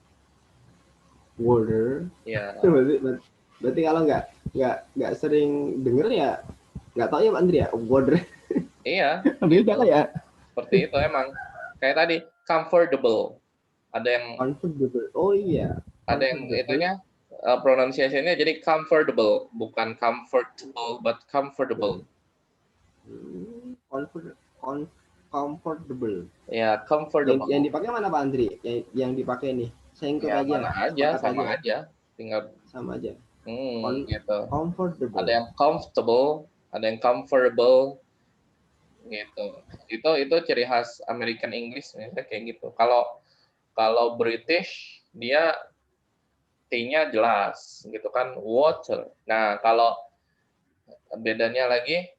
Water. Ya. Berarti kalau nggak sering denger ya nggak tahu ya Pak Andri ya, water. Iya. Beda gitu. Ya. Seperti itu emang. Kayak tadi comfortable. Ada yang comfortable. Oh iya. Ada yang itunya pronunciation-nya jadi comfortable, bukan comfortable but comfortable. Comfortable. Ya, comfortable. Yang dipakai mana Pak Andri? Yang dipakai nih. Saya ikut ya, aja. Mana aja, sama aja. Tinggal sama aja. Gitu. Comfortable. Ada yang comfortable, ada yang comfortable. Gitu. Itu ciri khas American English misalnya kayak gitu. Kalau British dia T-nya jelas gitu kan, water. Nah, kalau bedanya lagi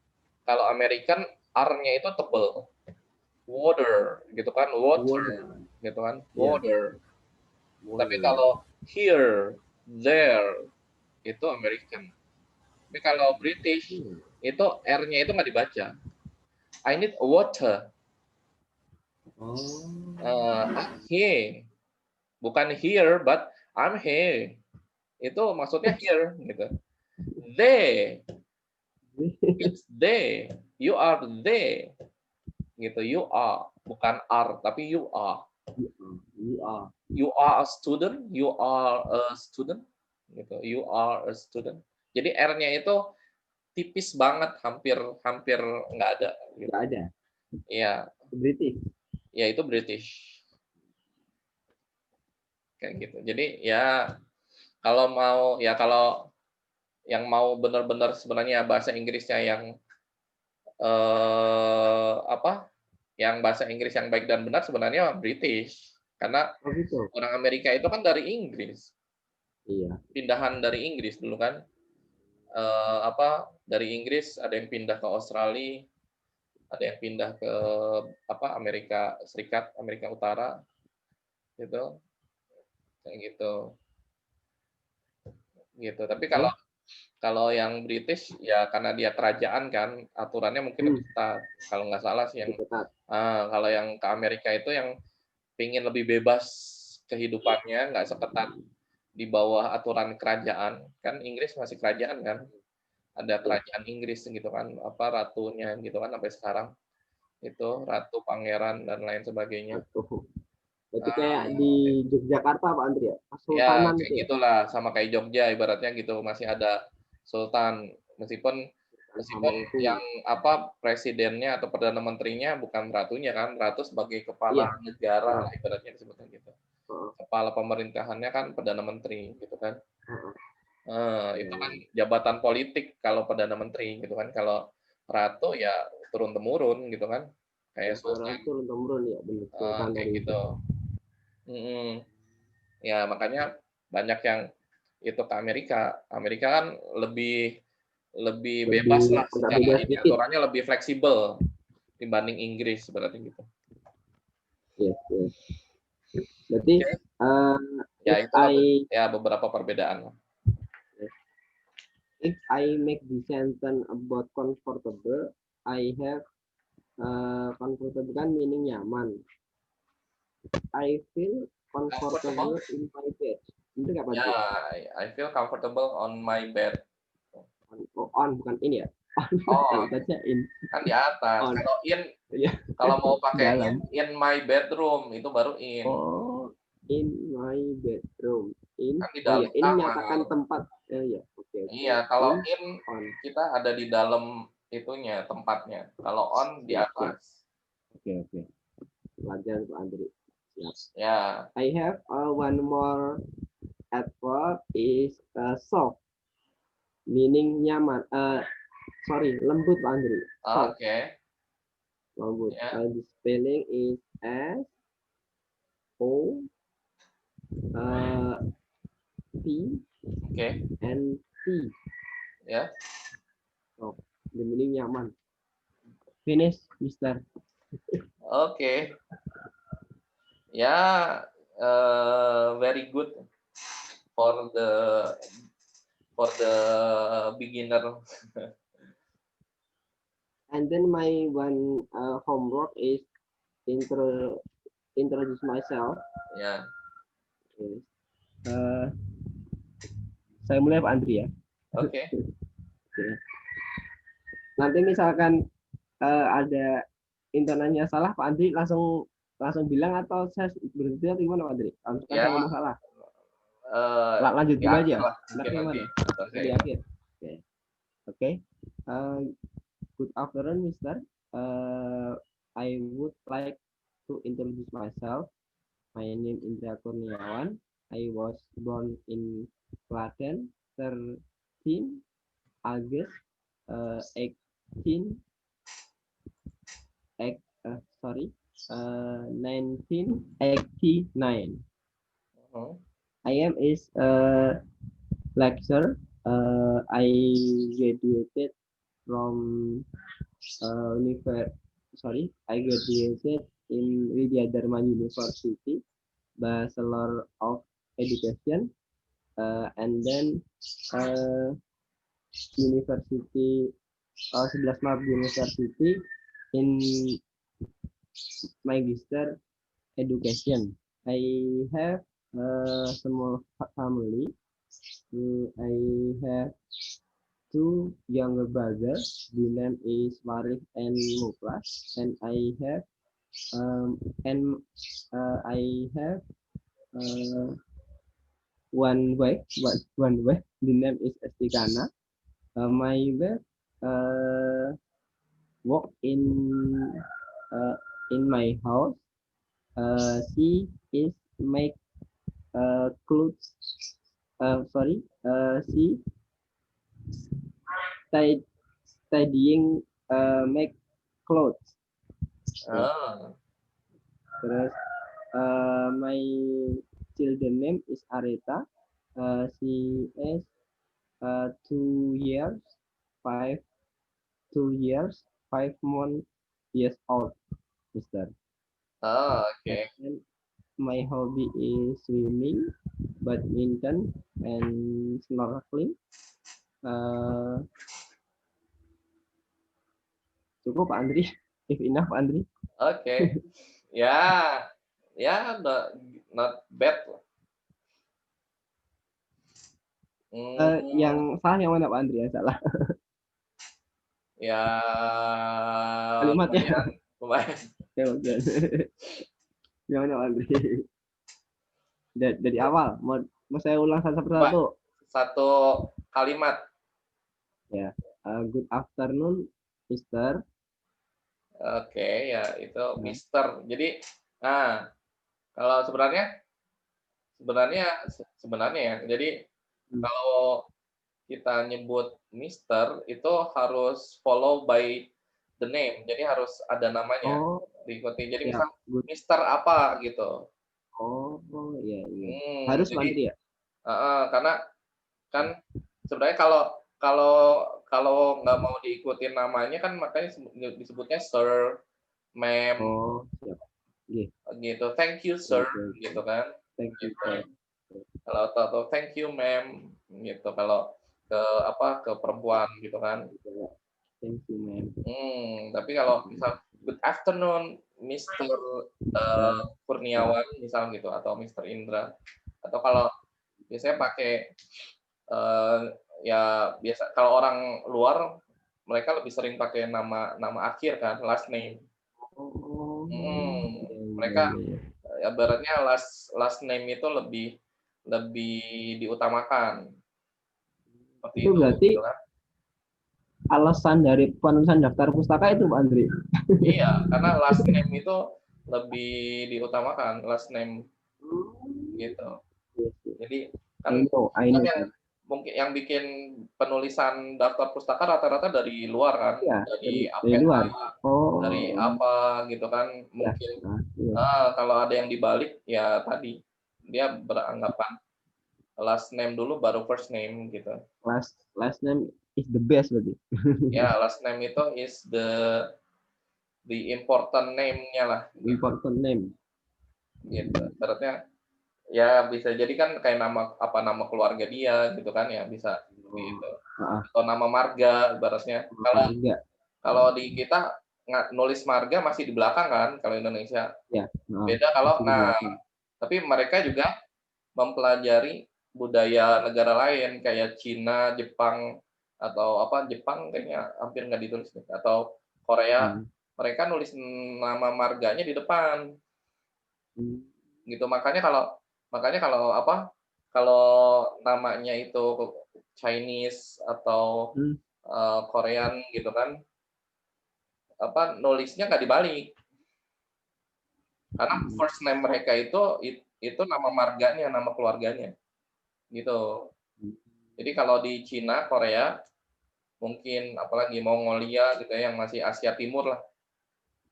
Kalau American R-nya itu tebel. Water, gitu kan? Water, gitu kan? Water. Tapi kalau here, there, itu American. Tapi kalau British, itu R-nya itu nggak dibaca. I need water. I'm here. Bukan here, but I'm here. Itu maksudnya here, gitu. They. It's they. You are they. Gitu. You are. Bukan are, tapi you are. You are a student. You are a student. Gitu. You are a student. Jadi R-nya itu tipis banget, hampir nggak ada. Gitu. Nggak ada. Iya. British. Ya itu British. Kayak gitu. Jadi ya kalau yang mau benar-benar sebenarnya bahasa Inggrisnya yang yang bahasa Inggris yang baik dan benar sebenarnya British. Karena orang Amerika itu kan dari Inggris. Iya. Pindahan dari Inggris dulu kan. Dari Inggris ada yang pindah ke Australia, ada yang pindah ke Amerika Serikat, Amerika Utara, gitu, kayak gitu. Tapi kalau yang British ya karena dia kerajaan kan aturannya mungkin lebih ketat. Kalau nggak salah sih yang kalau yang ke Amerika itu yang pingin lebih bebas kehidupannya, nggak seketat di bawah aturan kerajaan. Kan Inggris masih kerajaan kan, ada kerajaan Inggris gitu kan, ratunya gitu kan sampai sekarang itu ratu, pangeran dan lain sebagainya. Itu kayak di Yogyakarta Pak Andri ya? Ya kayak gitulah, sama kayak Jogja ibaratnya gitu, masih ada sultan meskipun yang presidennya atau perdana menterinya bukan ratunya kan, ratu sebagai kepala negara lah ibaratnya disebutnya gitu. Kepala pemerintahannya kan perdana menteri gitu kan. Itu kan jabatan politik kalau perdana menteri gitu kan. Kalau ratu ya turun temurun gitu kan, kayak sultan. Turun temurun ya benar. Kayak gitu. Ya makanya banyak yang itu ke Amerika. Amerika kan lebih bebas lah secara ini, aturannya lebih fleksibel dibanding Inggris berarti gitu. Iya. Berarti ya itu beberapa perbedaan. If I make the sentence about comfortable, I have comfortable kan meaning nyaman. I feel comfortable in my bed. Itu nggak Ya, I feel comfortable on my bed. On bukan in ya? On. In. Kan di atas. On. Kalau in, kalau mau pakai in my bedroom itu baru in. Oh, in my bedroom. In. Kan di dalam in menyatakan tempat. Oke. Iya, kalau in kita ada di dalam itunya tempatnya. Kalau on di atas. Oke. Pelajaran Pak Andri. Ya. I have one more adverb is soft, meaning nyaman. Lembut Pak Andri. Oke. Lembut. The spelling is S O T and T. Ya. So, the meaning nyaman. Finish, Mister. Oke. Ya, very good for the beginner. And then my one homework is introduce myself. Ya. Saya mulai Pak Andri ya. Oke. Nanti misalkan ada internetnya salah, Pak Andri langsung bilang atau saya berhenti atau gimana Pak Andri? Kalau saya ngomong salah. Lanjut dulu aja. Di akhir. Oke. Good afternoon, Mister. I would like to introduce myself. My name is Indra Kurniawan. I was born in Klaten, 13 August 1989. I am is a lecturer. I graduated from I graduated in Widya Dharma University, Bachelor of Education, and then University 11 Maret University in Magister Education. I have a small family. I have two younger brothers. The name is Warif and Muklas, and um, and I have uh, one wife. The name is Estikana. My wife work uh, in my house. She is make clothes. She tied tidying make clothes. Ya. Ah, Terus my children name is Areta. She is 2 years, five 2 years, 5 months years old, Mister. oke. And my hobby is swimming, badminton, and snorkeling. Uh, Cukup Pak Andri, if enough Pak Andri. Oke. Ya, ya not bad lah. Yang salah yang mana Pak Andri? Yang salah Ya kalimatnya. lumayan, lumayan. Ya, bagian. Yang mana Pak Andri? Dari awal, mau saya ulang satu Pak, persatu. satu kalimat. Ya, good afternoon, Mister. Oke, ya itu Mister. Jadi, nah kalau sebenarnya ya. Jadi kalau kita nyebut Mister itu harus follow by the name. Jadi harus ada namanya Oh, diikuti. Jadi ya, misal good. Mister apa gitu. Oh, iya, iya. Harus Pak Jadi Andri ya? karena kan sebenarnya kalau kalau kalau nggak mau diikutin namanya kan makanya disebutnya Sir, Ma'am, Oh, siap. Yeah. gitu. Thank you Sir, Okay. gitu kan. Thank you, Gitu. sir. Atau thank you Ma'am, gitu. Kalau ke perempuan gitu kan. Thank you, ma'am. Tapi kalau misal good afternoon Mr. Kurniawan misal gitu atau Mr. Indra, atau kalau biasanya pakai ya biasa kalau orang luar mereka lebih sering pakai nama nama akhir kan, last name. Oh, Mereka iya. ibaratnya last name itu lebih lebih diutamakan. Seperti Itu berarti gitu kan. alasan dari penulisan daftar pustaka itu, Pak Andri. Iya, karena last name itu lebih diutamakan, last name gitu. Jadi I kan know, kan sir. yang mungkin yang bikin penulisan daftar pustaka rata-rata dari luar kan, Ya, dari dari APH, luar. dari Oh, apa gitu kan, ya. mungkin Iya. kalau ada yang dibalik ya tadi dia beranggapan last name dulu baru first name gitu. Last name is the best berarti. Ya, last name itu is the important name-nya lah gitu. Important name. Gitu. Berarti ya bisa jadi kan kayak nama keluarga dia gitu kan ya bisa gitu. Atau nama marga ibaratnya. Kalau di kita nulis marga masih di belakang kan kalau Indonesia. Ya. Beda kalau tapi mereka juga mempelajari budaya negara lain kayak Cina, Jepang atau apa Jepang kayaknya hampir nggak ditulis atau Korea mereka nulis nama marganya di depan gitu makanya kalau apa kalau namanya itu Chinese atau Korean gitu kan apa nulisnya nggak dibalik karena first name mereka itu nama marganya nama keluarganya gitu jadi kalau di Cina Korea mungkin apalagi Mongolia gitu ya yang masih Asia Timur lah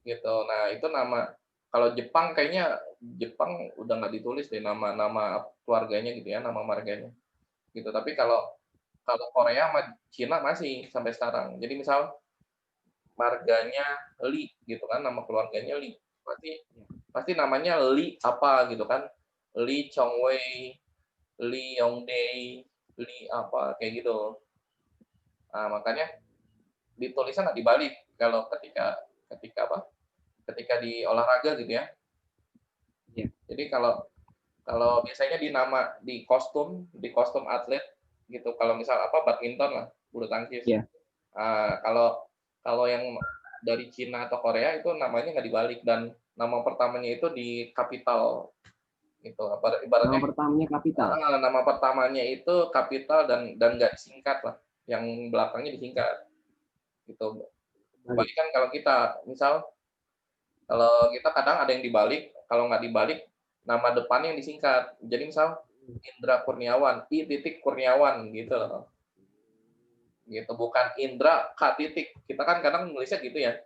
gitu nah itu nama kalau Jepang kayaknya Jepang udah nggak ditulis deh nama keluarganya gitu ya nama marganya gitu tapi kalau Korea sama Cina masih sampai sekarang jadi misal marganya Li gitu kan, nama keluarganya Li. Pasti namanya Li apa gitu kan. Li Chongwei, Li Yongdae, Li apa kayak gitu. Nah, makanya ditulisnya nggak dibalik kalau ketika ketika apa? Ketika di olahraga gitu ya. Iya. Jadi kalau kalau biasanya di kostum atlet gitu. Kalau misal apa badminton lah, bulu tangkis. Iya. Kalau kalau yang dari Cina atau Korea itu namanya nggak dibalik dan nama pertamanya itu di kapital gitu. Nama Ibaratnya pertamanya kapital. nama pertamanya itu kapital dan nggak disingkat lah. Yang belakangnya disingkat gitu. Balik. Kan kalau kita misal kalau kita kadang ada yang dibalik, kalau nggak dibalik nama depannya yang disingkat. Jadi misal Indra Kurniawan, I titik Kurniawan gitu loh. Gitu, bukan Indra K titik. Kita kan kadang nulisnya gitu ya.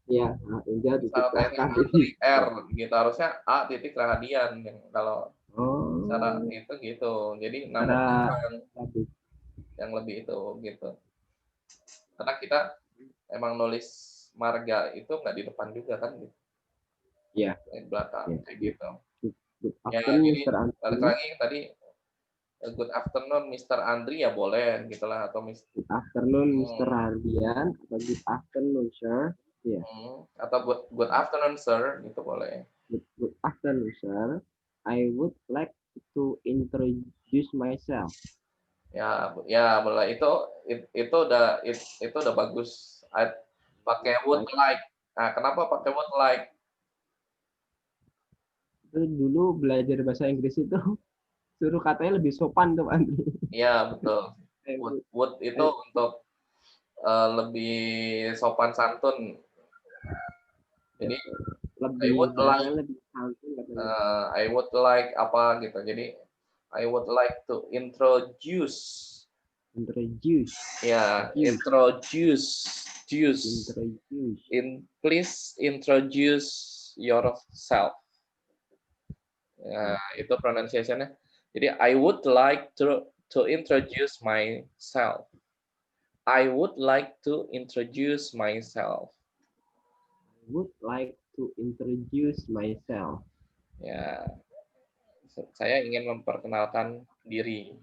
Iya, Indra titik Misal kayak titik. R gitu, harusnya A titik Rahadian. Kalau cara Oh, itu gitu. Jadi nama cara yang lebih itu gitu. Karena kita emang nulis marga itu nggak di depan juga kan gitu. ya. Di belakang kayak gitu. Good Ya, afternoon, jadi Mr. balik Andri. lagi tadi good afternoon Mr. Andri ya boleh gitulah atau Good afternoon, Mr. Hardian. Atau good afternoon, sir. Ya. Atau good afternoon sir gitu boleh. Good afternoon, sir. I would like to introduce myself. Ya boleh itu udah bagus. Pakai would like. Nah, kenapa pakai would like? Itu dulu belajar bahasa Inggris itu suruh katanya lebih sopan tuh, Andri. Iya, betul. Would itu untuk lebih sopan santun. Jadi lebih lebih santun katanya. I would like apa gitu. Jadi I would like to introduce. Ya, introduce. Please introduce yourself. Ya, itu pronunciation-nya. Jadi I would like to introduce myself. I would like to introduce myself. Would like to introduce myself. Ya, saya ingin memperkenalkan diri.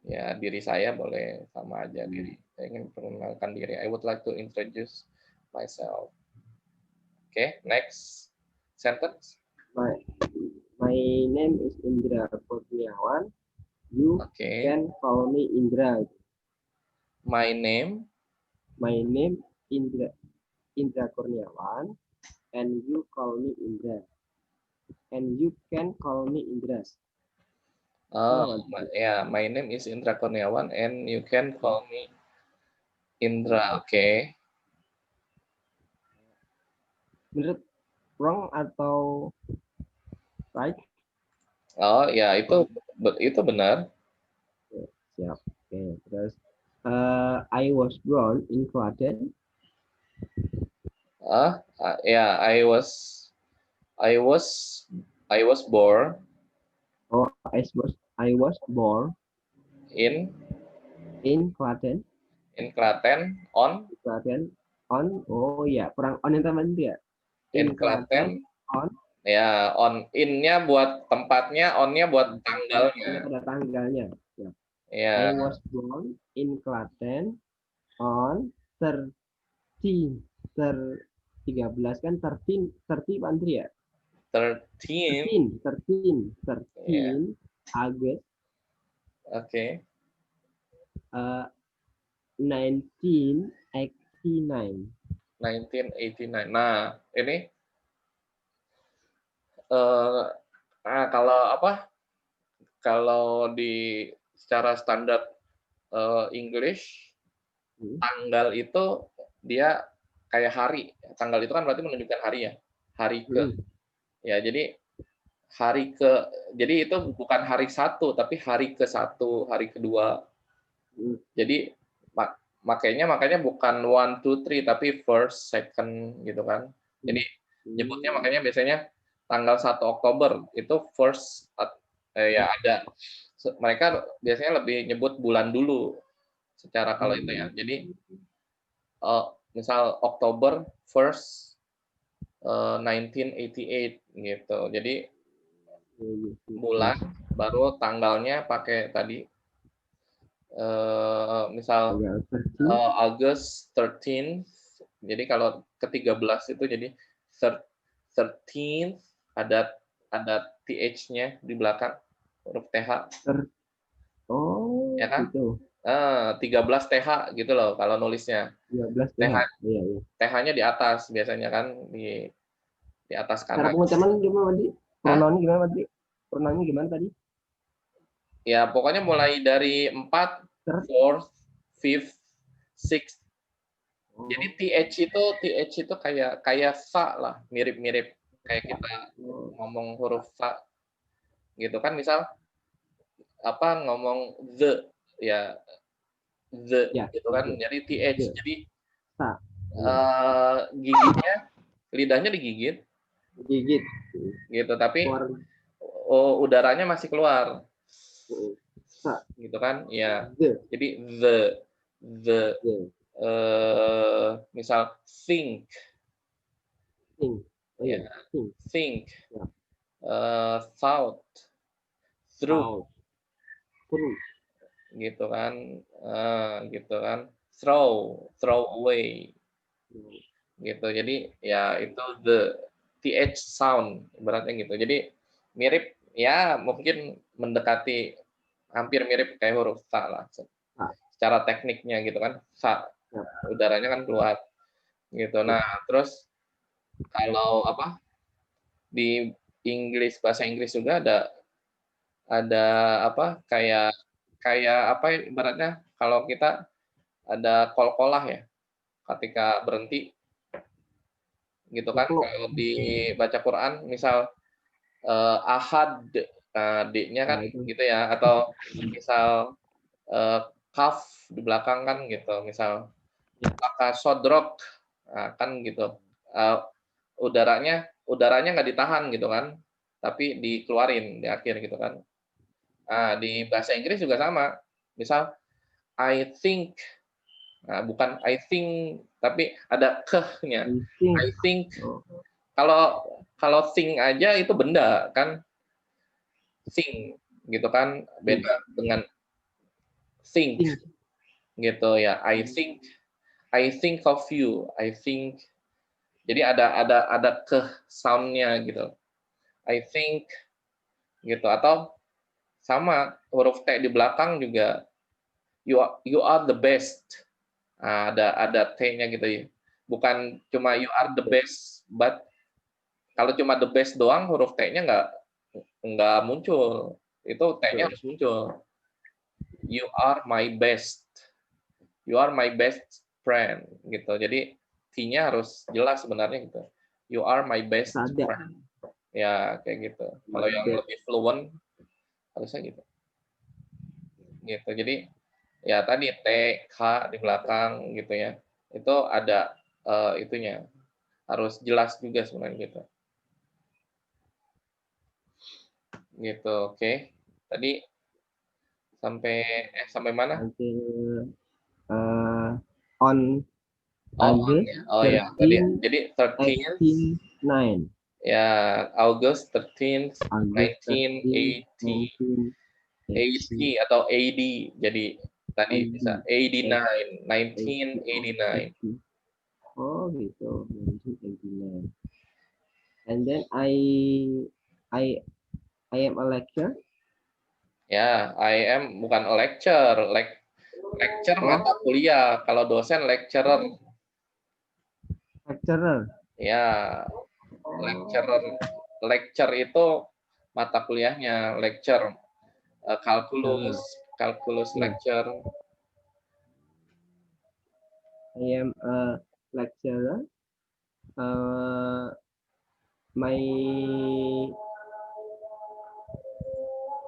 Ya, diri saya boleh sama aja diri. Saya ingin memperkenalkan diri. I would like to introduce myself. Okay, next sentence. My name is Indra Kurniawan. You can call me Indra. My name Indra Kurniawan, and you call me Indra. And you can call me Indra. My name is Indra Kurniawan, and you can call me Indra. Oke. Menurut wrong atau right? Oh ya, itu benar. Siap. Oke, terus I was born in Klaten. Yeah, I was born. Oh, I was born in Klaten. In Klaten on. Oh ya, kurang on yang teman dia. In Klaten on. Ya, on in-nya buat tempatnya, on-nya buat tanggalnya. Ada tanggalnya. Ya. I was born in Klaten on 13 kan 30 Andri ya? 13 Agustus. Oke. 1989. Nah, ini kalau apa? Kalau di secara standar English, tanggal itu dia kayak hari. Tanggal itu kan berarti menunjukkan hari ya. Hari ke. Ya, jadi jadi itu bukan hari satu, tapi hari ke-1, hari kedua. Jadi makanya bukan 1, 2, 3, tapi first, second gitu kan. Jadi nyebutnya makanya biasanya tanggal 1 Oktober itu first, ya ada. Mereka biasanya lebih nyebut bulan dulu secara kalau itu ya. Jadi misal Oktober 1st 1988 gitu. Jadi bulan baru tanggalnya pakai tadi misal August 13th. Jadi kalau ke-13 itu jadi 13th ada TH-nya di belakang huruf TH. Oh, Ya kan? gitu. 13 TH gitu loh kalau nulisnya. 13 TH. Iya, iya. TH-nya di atas biasanya kan di atas Cara kanan. pengucapan gimana tadi? Pronounnya gimana tadi? Pronounnya gimana tadi? Ya, pokoknya mulai dari 4, 4th, 5th, 6th. Jadi TH itu kayak fa lah, mirip-mirip kayak kita ngomong huruf fa gitu kan, misal apa ngomong the ya gitu kan, jadi TH. Jadi gigitnya lidahnya digigit gitu, tapi udaranya masih keluar gitu kan ya. Jadi the misal think ya, think thought through gitu kan, throw away gitu. Jadi ya itu the th sound ibaratnya gitu. Jadi mirip ya, mungkin mendekati hampir mirip kayak huruf sa lah secara tekniknya gitu kan. Sa udaranya kan keluar gitu. Nah, terus kalau apa di bahasa Inggris juga ada apa kayak apa ibaratnya kalau kita ada kol-kolah ya ketika berhenti gitu kan, kalau dibaca Quran misal ahad, D-nya kan gitu ya, atau misal kaf di belakang kan gitu, misal maka sodrok, kan gitu, udaranya nggak ditahan gitu kan, tapi dikeluarin di akhir gitu kan. Nah, di bahasa Inggris juga sama, misal I think, bukan I think tapi ada keh-nya. I think. Kalau think aja itu benda kan, think gitu kan, beda dengan think gitu ya. I think of you. Jadi ada ke sound-nya gitu. I think gitu, atau sama huruf T di belakang juga you are the best. Nah, ada T-nya gitu ya. Bukan cuma you are the best, but kalau cuma the best doang huruf T-nya nggak muncul. Itu T-nya harus muncul. You are my best. You are my best friend gitu. Jadi T-nya harus jelas sebenarnya gitu. You are my best friend. Ya, kayak gitu. Kalau yang lebih fluent harusnya gitu. Gitu. Jadi ya tadi T, K di belakang gitu ya. Itu ada itunya. Harus jelas juga sebenarnya gitu. Gitu, oke. Tadi sampai mana? On August. Oh ya, tadi jadi 13th. Ya, August 13th, 1980. 80 atau AD. Jadi tadi bisa 89, 1989. Oh gitu, 1989. And then I am a lecturer. Ya, I am bukan a lecture, lecture mata kuliah. Kalau dosen lecturer. Ya, lecture itu mata kuliahnya, lecture. Kalkulus lecture. I am a lecturer.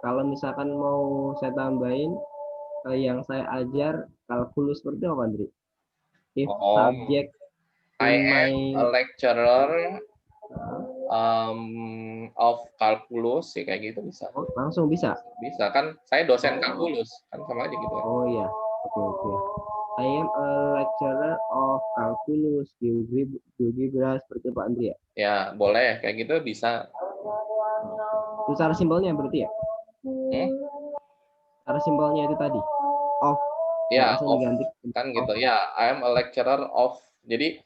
Kalau misalkan mau saya tambahin, yang saya ajar kalkulus seperti apa, Andri? If subject I am a lecturer of calculus, ya kayak gitu bisa. Langsung bisa? Bisa kan, saya dosen kalkulus kan sama aja gitu. Oh iya, oke. I am a lecturer of calculus, GeoGebra, seperti Pak Andri ya. Ya, boleh kayak gitu bisa. Itu cara simpelnya berarti ya. Cara simpelnya itu tadi. Of. Ya, Langsung of diganti. kan gitu. Ya, I am a lecturer of. Jadi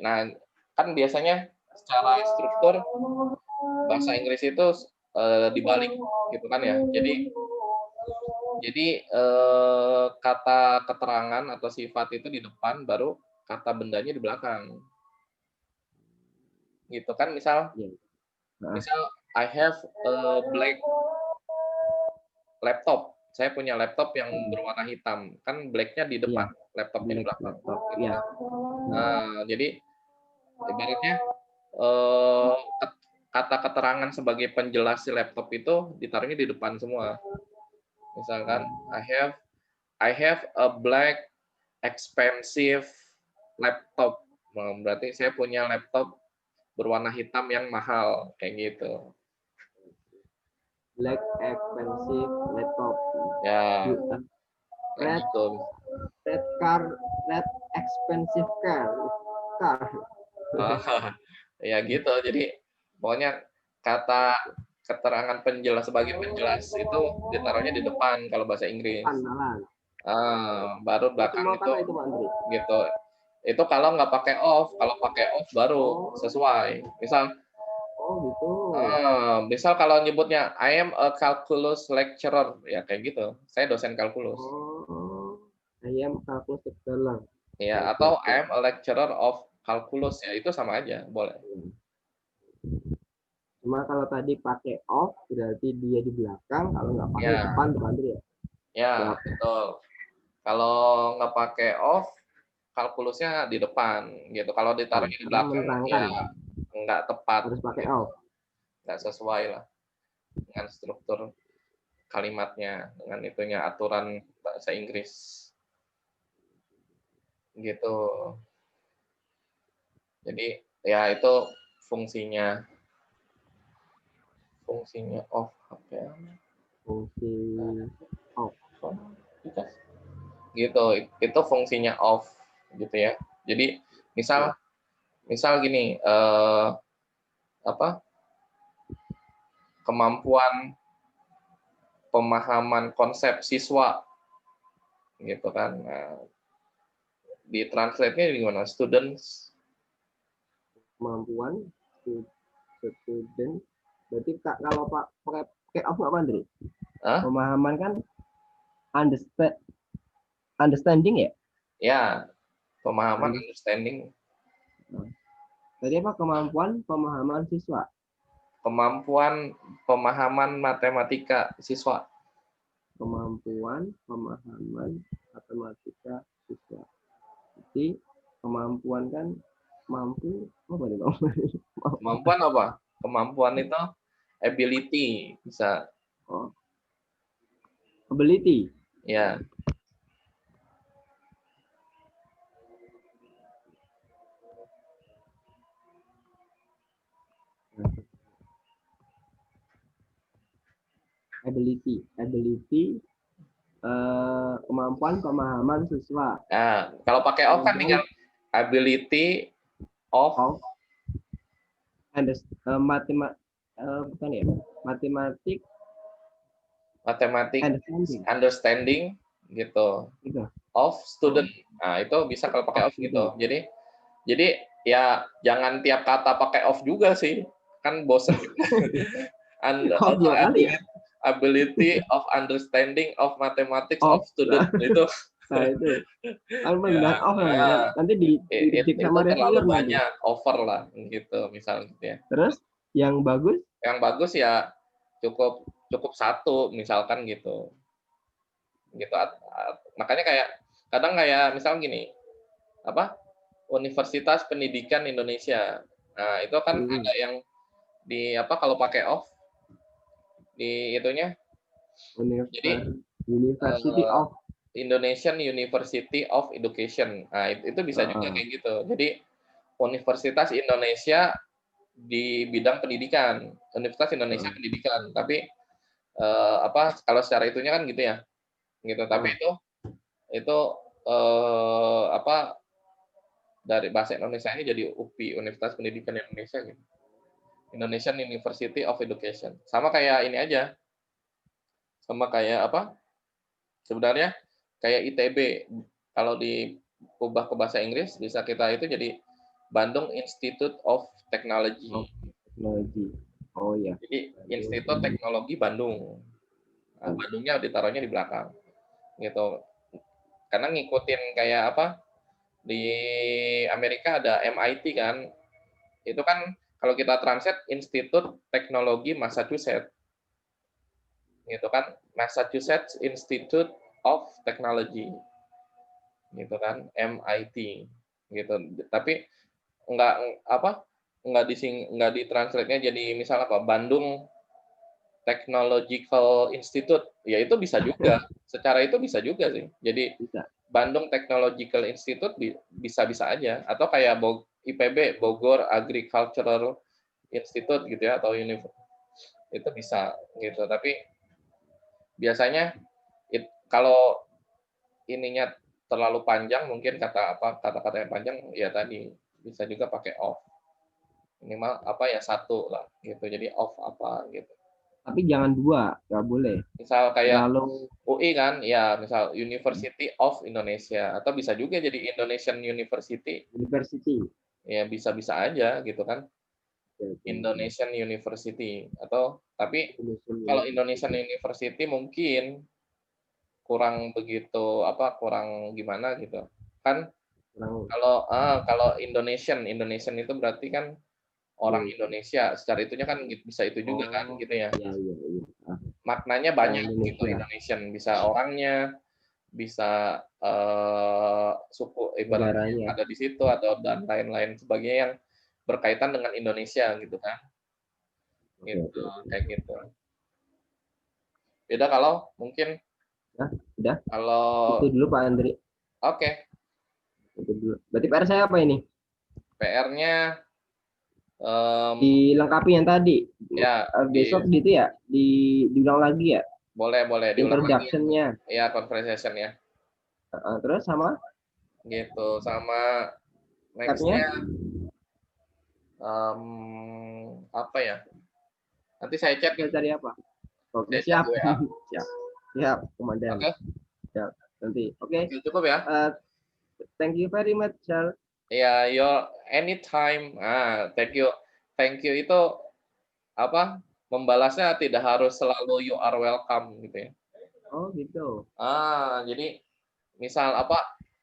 nah kan biasanya secara struktur bahasa Inggris itu dibalik gitu kan ya. Jadi kata keterangan atau sifat itu di depan, baru kata bendanya di belakang. Gitu kan, misal Ya. I have a black laptop. Saya punya laptop yang berwarna hitam. Kan black-nya di depan, laptopnya di Black belakang. laptop. Gitu Ya. kan. Nah, jadi ibaratnya eh, kata keterangan sebagai penjelas si laptop itu ditaruhnya di depan semua. Misalkan I have a black expensive laptop. Nah, berarti saya punya laptop berwarna hitam yang mahal kayak gitu. Black expensive laptop. Ya, kayak Red gitu. red expensive car. Ya gitu. Jadi pokoknya kata keterangan penjelas sebagai penjelas itu ditaruhnya di depan kalau bahasa Inggris. Baru belakang itu itu Pak Andri. gitu. Itu kalau nggak pakai off, kalau pakai off baru sesuai. Misal kalau nyebutnya I am a calculus lecturer, ya kayak gitu. Saya dosen kalkulus. I am calculus lecturer. Ya, atau I am a lecturer of calculus, ya itu sama aja, boleh. Cuma kalau tadi pakai off berarti dia di belakang, kalau nggak pakai depan Pak Andri ya. Ya, betul. Kalau nggak pakai off, kalkulusnya di depan gitu. Kalau ditaruh di belakang ya nggak tepat. Harus pakai off. Nggak sesuai lah dengan struktur kalimatnya, dengan itunya aturan bahasa Inggris. Gitu. Jadi ya itu fungsinya off apa ya? Fungsi off. Gitu, itu fungsinya off gitu ya. Jadi misal gini, kemampuan pemahaman konsep siswa gitu kan. Nah, di translate-nya gimana? Students, kemampuan student. Berarti kalau Pak pakai off nggak Pak Andri? Pemahaman kan understanding ya? Ya, pemahaman understanding. Tadi apa? Kemampuan pemahaman siswa. Kemampuan pemahaman matematika siswa. Kemampuan pemahaman matematika siswa. Jadi kemampuan kan mampu apa nih Bang? Kemampuan apa? Kemampuan itu ability bisa. Ability. Ya. Ability kemampuan pemahaman siswa. Nah, kalau pakai off kan tinggal ability of bukan ya, matematik understanding gitu. Of student. Nah, itu bisa kalau pakai off gitu. Jadi ya jangan tiap kata pakai off juga sih. Kan bosen juga. Ability of understanding of mathematics of student itu. Nah itu penggunaan off nanti itu terlalu banyak, over lah gitu misalnya gitu ya. Terus yang bagus ya cukup satu misalkan gitu. Makanya kayak kadang kayak misal gini, Universitas Pendidikan Indonesia. Nah, itu kan ada yang di kalau pakai off di itunya. Jadi University of Indonesian University of Education. Nah, itu bisa juga kayak gitu. Jadi Universitas Indonesia di bidang pendidikan, Universitas Indonesia Pendidikan. Tapi kalau secara itunya kan gitu ya. Gitu. Tapi itu apa dari bahasa Indonesia ini jadi UPI, Universitas Pendidikan Indonesia gitu. Indonesian University of Education. Sama kayak ini aja. Sama kayak apa? Sebenarnya kayak ITB. Kalau diubah ke bahasa Inggris bisa kita itu jadi Bandung Institute of Technology. Teknologi. Oh ya. Jadi Institut Teknologi Bandung. Nah, Bandungnya ditaruhnya di belakang. Gitu. Karena ngikutin kayak apa? Di Amerika ada MIT kan. Itu kan kalau kita translate Institut Teknologi Massachusetts. Gitu kan. Massachusetts Institute of Technology. Gitu kan, MIT. Gitu. Tapi enggak ditranslate-nya jadi misal apa? Bandung Technological Institute. Ya itu bisa juga. Secara itu bisa juga sih. Jadi Bisa. Bandung Technological Institute bisa-bisa aja, atau kayak IPB, Bogor Agricultural Institute gitu ya, atau itu bisa gitu. Tapi biasanya kalau ininya terlalu panjang, mungkin kata-kata yang panjang ya tadi bisa juga pakai off. Minimal apa ya satu lah gitu. Jadi off apa gitu. Tapi jangan dua, nggak boleh. Misal kayak Lalu UI kan, ya misal University of Indonesia, atau bisa juga jadi Indonesian University. university. Ya bisa-bisa aja gitu kan. Indonesian University, atau tapi kalau Indonesian University mungkin kurang begitu kurang gimana gitu kan. Kalau Indonesian itu berarti kan orang Indonesia, secara itunya kan bisa itu juga kan gitu ya. Iya. Maknanya banyak gitu. Indonesian bisa orangnya, bisa suku ibaratnya ada di situ, atau dan lain-lain sebagainya yang berkaitan dengan Indonesia gitu kan. Gitu, kayak gitu. Beda kalau mungkin udah. Kalau Itu dulu Pak Andri. Oke. Itu dulu. Berarti PR saya apa ini? PR-nya dilengkapi yang tadi. Ya, besok gitu ya, diulang lagi ya. Boleh diulang lagi. Introduction-nya. Ya, conversation-nya. Terus sama? Gitu, sama next-nya apa ya? Nanti saya chat. Kita cari apa? Oke, Saya siap. Siap, Komandan. Oke. Siap. Nanti. Oke. Cukup ya. Thank you very much, Charles. Ya, your anytime. Thank you. Thank you itu membalasnya tidak harus selalu you are welcome gitu ya. Oh, gitu. Jadi misal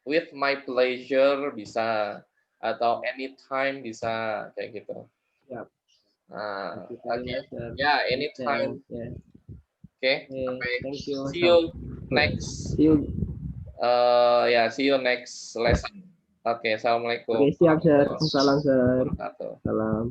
with my pleasure bisa, atau anytime bisa, kayak gitu. Siap. Oke. Ya, anytime. Oke. Thank you. See you next. See you next lesson. Oke, assalamualaikum. Oke, siap, Sir. Salam, Sir. Salam.